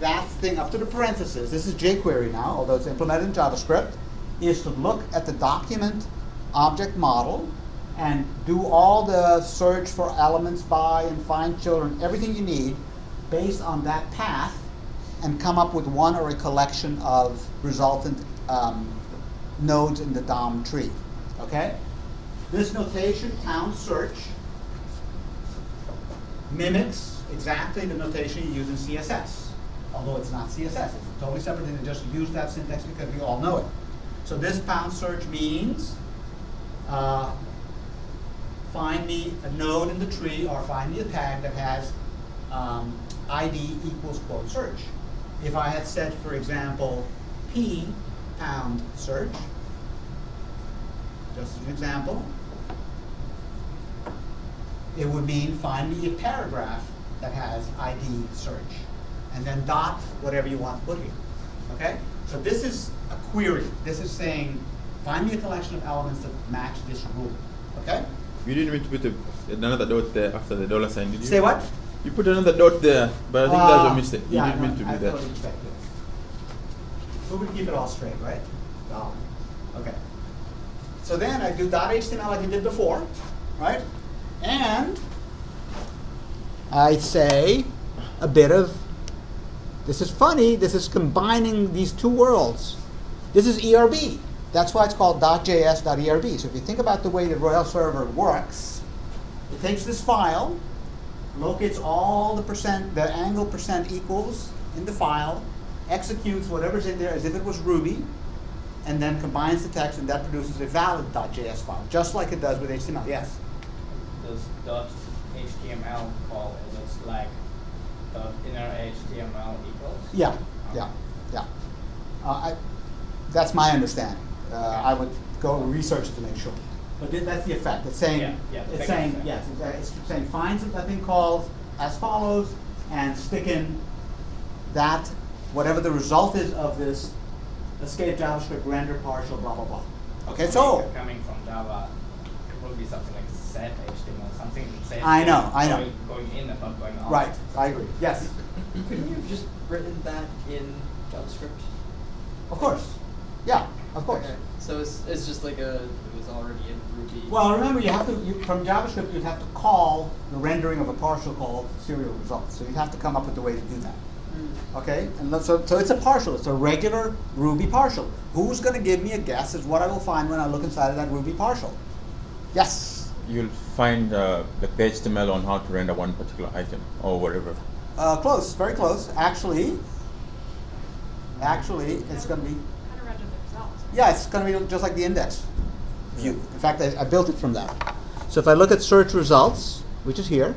that thing up to the parentheses, this is jQuery now, although it's implemented in JavaScript, is to look at the document object model and do all the search for elements by and find children, everything you need based on that path, and come up with one or a collection of resultant nodes in the DOM tree. Okay? This notation, town search, mimics exactly the notation you use in CSS, although it's not CSS. It's a totally separate thing. Just use that syntax because we all know it. So this pound search means find me a node in the tree, or find me a tag that has ID equals quote search. If I had said, for example, P pound search, just as an example, it would mean find me a paragraph that has ID search, and then dot whatever you want to put here. Okay? So this is a query. This is saying, find me a collection of elements that match this rule. Okay? You didn't mean to put another dot there after the dollar sign, did you? Say what? You put another dot there, but I think that's a mistake. You Yeah, didn't mean to I do that. totally expect it. So we keep it all straight, right? Okay. So then I do .html like we did before, right? And I say a bit of, this is funny, this is combining these two worlds. This is ERB. That's why it's called .js.erb. So if you think about the way the Rails server works, it takes this file, locates all the angle percent equals in the file, executes whatever's in there as if it was Ruby, and then combines the text, and that produces a valid .js file, just like it does with HTML. Yes? This .html call, is it like inner HTML equals? Yeah. That's my understanding. I would go research it to make sure. But that's the effect. It's saying, it's saying, yes, it's saying find something called as follows, and stick in that, whatever the result is of this escape JavaScript render partial blah blah blah. Okay, so coming from Java, it would be something like set HTML, something that says I know. going in and not going out. Right, I agree. Yes, Couldn't you have just written that in JavaScript? of course. Yeah, of course. Okay. So it's just like it was already in Ruby. Well, remember, you have to from JavaScript you'd have to call the rendering of a partial called serial result. So you'd have to come up with a way to do that. Okay, and so it's a partial. It's a regular Ruby partial. Who's going to give me a guess is what I will find when I look inside of that Ruby partial? Yes. You'll find the HTML on how to render one particular item or whatever. Close, very close. Actually, it's going to be. How to render the results. Yeah, it's going to be just like the index view. In fact, I built it from that. So if I look at search results, which is here,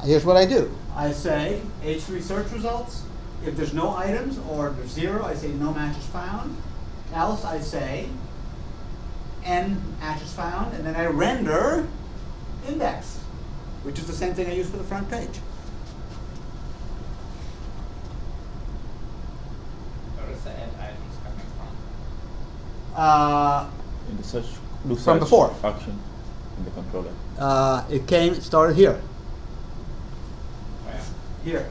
here's what I do. I say H3 search results. If there's no items or there's 0, I say no matches found. Else I say n matches found, and then I render index, which is the same thing I use for the front page. Where is the add items coming from? In the search, From search before. action in the controller. It started here. Where? Here.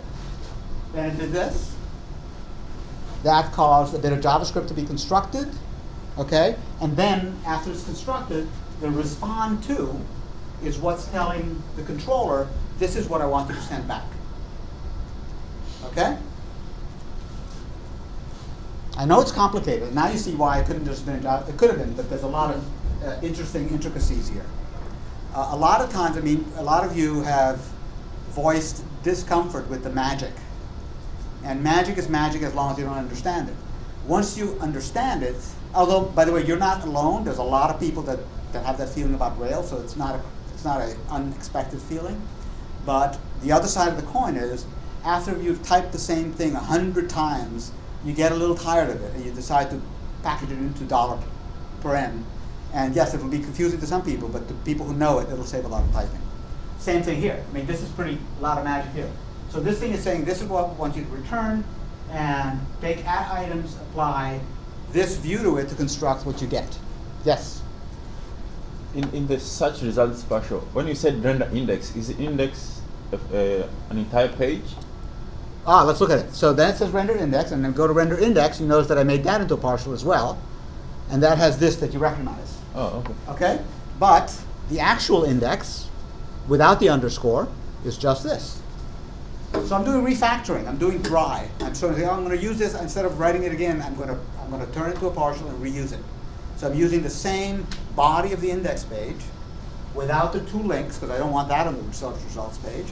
Then it did this. That caused a bit of JavaScript to be constructed. Okay? And then after it's constructed, the respond to is what's telling the controller, this is what I want you to send back. Okay? I know it's complicated. Now you see why it couldn't just been Java. It could have been, but there's a lot of interesting intricacies here. A lot of times, a lot of you have voiced discomfort with the magic. And magic is magic as long as you don't understand it. Once you understand it, although, by the way, you're not alone. There's a lot of people that have that feeling about Rails, so it's not an unexpected feeling. But the other side of the coin is, after you've typed the same thing 100 times, you get a little tired of it, and you decide to package it into $ per n. And yes, it will be confusing to some people, but to people who know it, it'll save a lot of typing. Same thing here. This is a lot of magic here. So this thing is saying, this is what we want you to return, and take add items, apply this view to it to construct what you get. Yes? In the search results partial, when you said render index, is the index an entire page? Let's look at it. So then it says render index, and then go to render index. You notice that I made that into a partial as well, and that has this that you recognize. Oh, okay. Okay? But the actual index, without the underscore, is just this. So I'm doing refactoring. I'm doing dry. I'm sort of I'm going to use this instead of writing it again. I'm going to turn it to a partial and reuse it. So I'm using the same body of the index page without the two links because I don't want that on the search results page.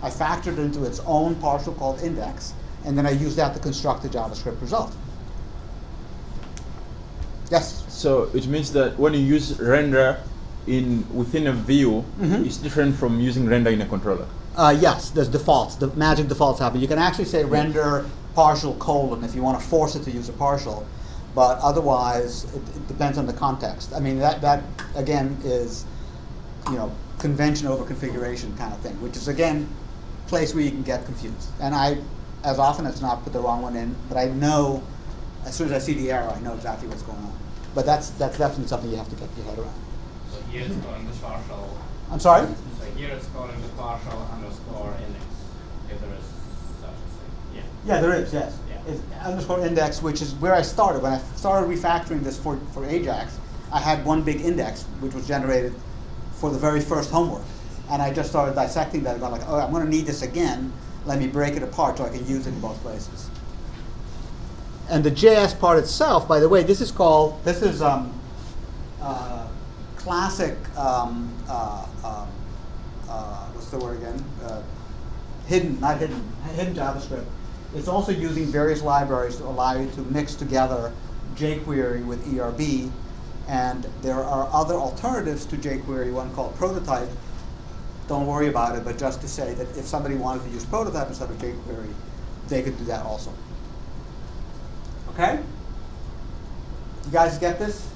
I factored it into its own partial called index, and then I use that to construct the JavaScript result. Yes. So it means that when you use render within a view, Mhm. it's different from using render in a controller. Yes, there's defaults. The magic defaults happen. You can actually say render partial colon if you want to force it to use a partial, but otherwise it depends on the context. I mean that again is convention over configuration kind of thing, which is again place where you can get confused. And I, as often as not, put the wrong one in, but I know as soon as I see the error, I know exactly what's going on. But that's definitely something you have to get your head around. So here it's calling the partial. I'm sorry? So here it's calling the partial underscore index, if there is such a thing. Yeah. Yeah, there is, yes. Yeah. It's underscore index, which is where I started. When I started refactoring this for Ajax, I had one big index, which was generated for the very first homework. And I just started dissecting that and going like, oh, I'm going to need this again. Let me break it apart so I can use it in both places. And the JS part itself, by the way, this is classic, what's the word again? Hidden JavaScript. It's also using various libraries to allow you to mix together jQuery with ERB. And there are other alternatives to jQuery, one called Prototype. Don't worry about it, but just to say that if somebody wanted to use Prototype instead of jQuery, they could do that also. Okay? You guys get this?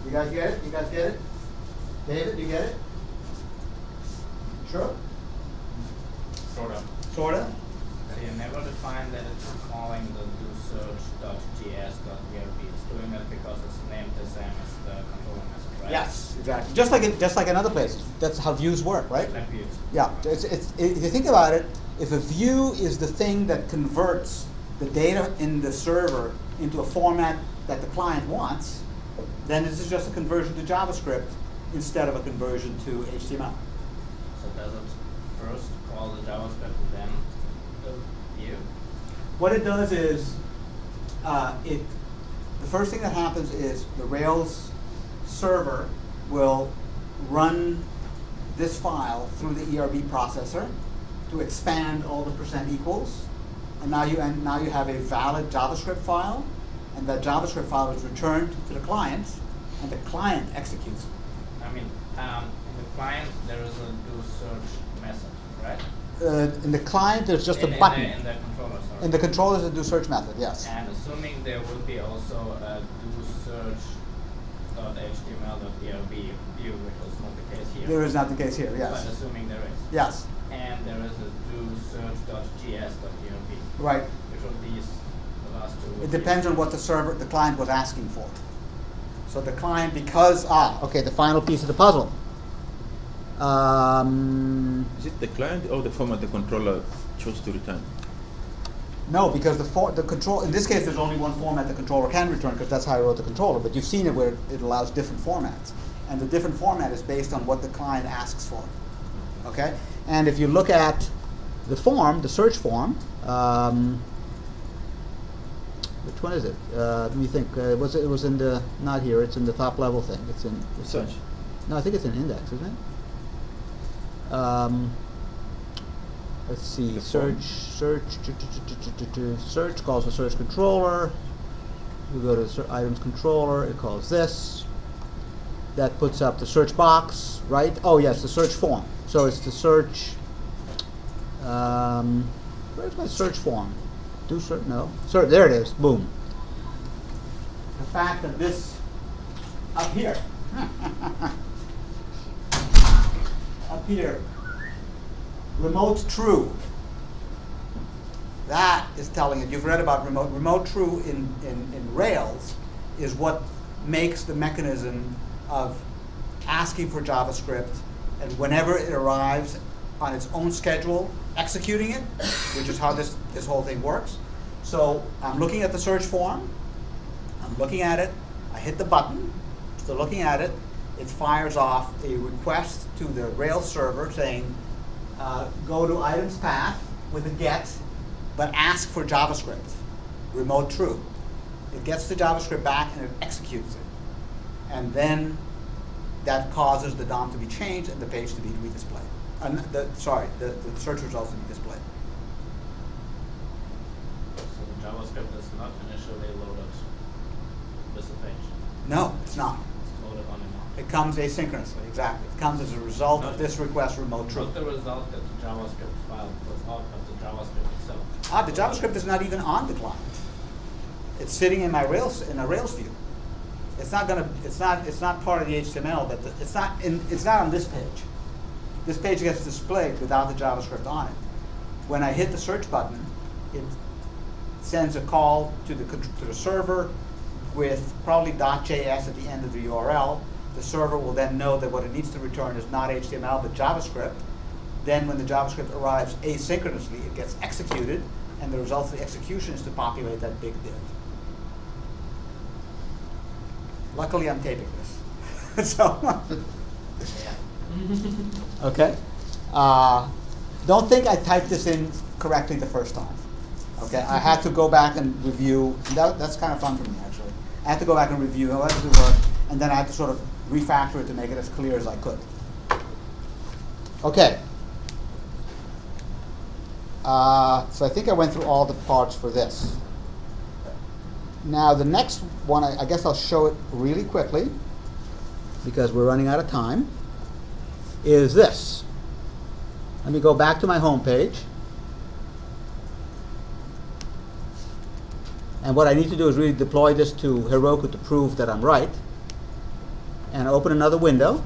You guys get it? You guys get it? David, you get it? Sure? Sort of. Sorta? So you never define that it's calling the dosearch.js.erb. It's doing it because it's named the same as the controller method, right? Yes, exactly. Just like in other places. That's how views work, right? Like views. Yeah. If you think about it, if a view is the thing that converts the data in the server into a format that the client wants, then this is just a conversion to JavaScript instead of a conversion to HTML. So does it first call the JavaScript, then the view? What it does is, the first thing that happens is the Rails server will run this file through the ERB processor to expand all the percent equals, and now you have a valid JavaScript file, and that JavaScript file is returned to the client, and the client executes it. I mean, in the client there is a do search method, right? In the client, there's just a In button. the controller, sorry. In the controller is a do search method, yes. And assuming there will be also a do search.html.erb view, which was not the case here. There is not the case here, But yes. assuming there is. Yes, And there is a do search.js.erb. right. Which of these, the last two? It depends on what the client was asking for. So the client, okay, the final piece of the puzzle. Is it the client or the format the controller chose to return? No, because the control, in this case, there's only one format the controller can return because that's how I wrote the controller. But you've seen it where it allows different formats, and the different format is based on what the client asks for. Okay, and if you look at the form, the search form, which one is it? Let me think. It was in the, not here. It's in the top level thing. It's in Search. No, I think it's in index, isn't it? Let's see. The Search calls for search controller. We go to items controller. It calls this. That puts up the search box, right? Oh yes, the search form. So it's the search. Where's my search form? Do search? No. Search. There it is. Boom. The fact that this up here, up here, remote true. That is telling it. You've read about remote. Remote true in Rails is what makes the mechanism of asking for JavaScript, and whenever it arrives on its own schedule, executing it, which is how this whole thing works. So I'm looking at the search form. I'm looking at it. I hit the button. Still looking at it. it fires off a request to the Rails server saying, go to items path with a get, but ask for JavaScript, remote true. It gets the JavaScript back and it executes it. And then that causes the DOM to be changed and the page to be redisplayed. The search results to be displayed. So the JavaScript does not initially load up this page. No, it's not. It's loaded on and off. It comes asynchronously, exactly. It comes as a result of this request remote true. Not the result that the JavaScript file was out of the JavaScript itself. The JavaScript is not even on the client. It's sitting in my Rails a Rails view. It's not part of the HTML, but it's not on this page. This page gets displayed without the JavaScript on it. When I hit the search button, it sends a call to the server with probably .js at the end of the URL. The server will then know that what it needs to return is not HTML but JavaScript. Then when the JavaScript arrives asynchronously, it gets executed, and the result of the execution is to populate that big div. Luckily, I'm taping this. So, okay. Don't think I typed this in correctly the first time. Okay, I had to go back and review. That's kind of fun for me, actually. I had to go back and review how does it work, and then I had to sort of refactor it to make it as clear as I could. Okay. So I think I went through all the parts for this. Now the next one, I guess I'll show it really quickly because we're running out of time, is this. Let me go back to my home page. And what I need to do is really deploy this to Heroku to prove that I'm right. And open another window.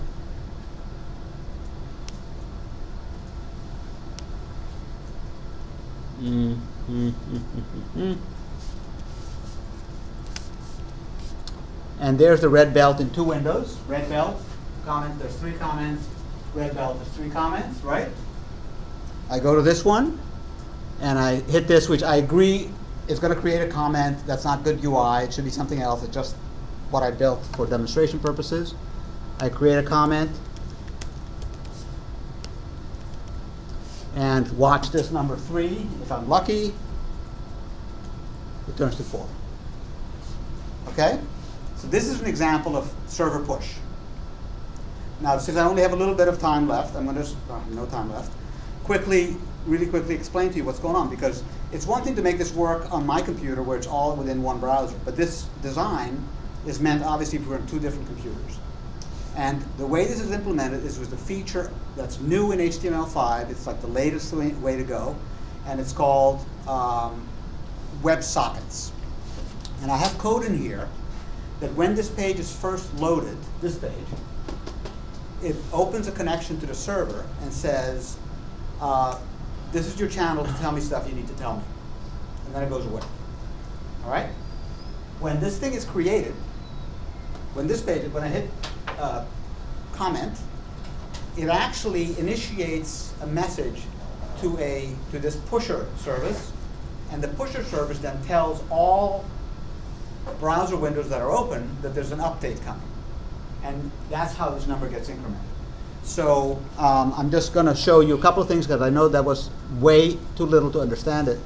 And there's the red belt in two windows. Red belt, comment, there's 3 comments. Red belt, there's 3 comments, right? I go to this one, and I hit this, which I agree is going to create a comment. That's not good UI. It should be something else. It's just what I built for demonstration purposes. I create a comment. And watch this number 3. If I'm lucky, it turns to 4. Okay? So this is an example of server push. Now, since I only have a little bit of time left, I'm going to, no time left, really quickly explain to you what's going on, because it's one thing to make this work on my computer where it's all within one browser, but this design is meant obviously for 2 different computers. And the way this is implemented is with a feature that's new in HTML5. It's like the latest way to go, and it's called WebSockets. And I have code in here that when this page is first loaded, this page, it opens a connection to the server and says, this is your channel to tell me stuff you need to tell me. And then it goes away. All right? When this thing is created, when I hit comment, it actually initiates a message to this pusher service, and the pusher service then tells all browser windows that are open that there's an update coming. And that's how this number gets incremented. So I'm just going to show you a couple of things because I know that was way too little to understand it.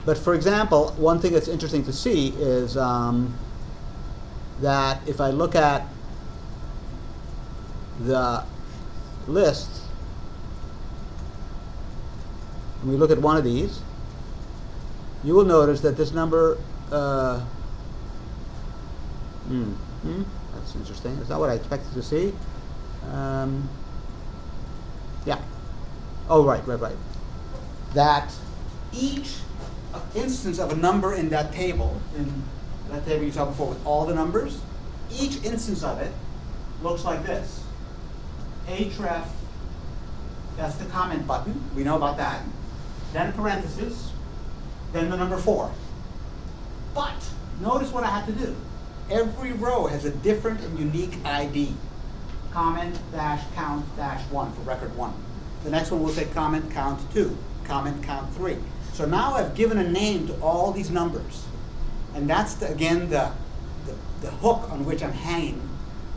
But for example, one thing that's interesting to see is that if I look at the list, and we look at one of these, you will notice that this number, that's interesting. It's not what I expected to see. Yeah. Oh, right. That each instance of a number in that table you saw before with all the numbers, each instance of it looks like this. href, that's the comment button. We know about that. Then parentheses, then the number 4. But notice what I have to do. Every row has a different and unique ID. Comment-count-1 for record 1. The next one will say comment count 2, comment count 3. So now I've given a name to all these numbers. And that's, again, the hook on which I'm hanging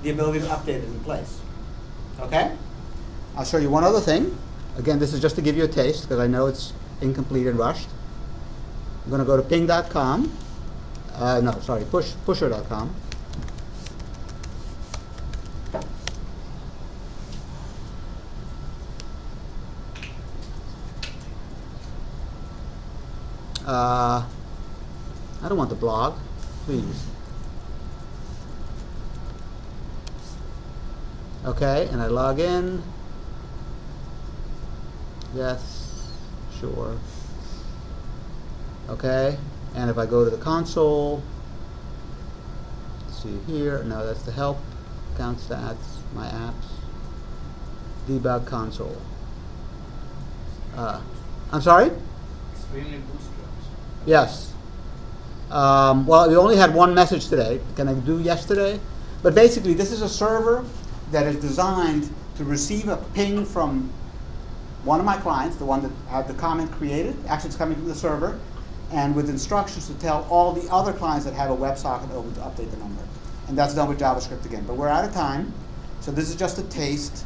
the ability to update it in place. Okay? I'll show you one other thing. Again, this is just to give you a taste because I know it's incomplete and rushed. I'm going to go to ping.com. Pusher.com. I don't want the blog, please. Okay, and I log in. Yes, sure. Okay, and if I go to the console, let's see here, no, that's the help, account stats, my apps, debug console. I'm sorry? Extremely bootstrapped. Yes. Well, we only had one message today. Can I do yesterday? But basically, this is a server that is designed to receive a ping from one of my clients, the one that had the comment created. Actually, it's coming from the server, and with instructions to tell all the other clients that have a WebSocket open to update the number. And that's done with JavaScript again. But we're out of time, so this is just a taste.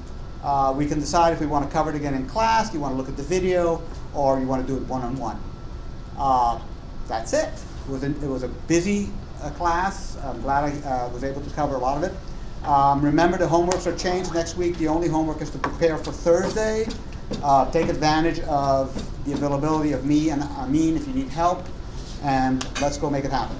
We can decide if we want to cover it again in class, you want to look at the video, or you want to do it one-on-one. That's it. It was a busy class. I'm glad I was able to cover a lot of it. Remember, the homeworks are changed next week. The only homework is to prepare for Thursday. Take advantage of the availability of me and Amin if you need help, and let's go make it happen.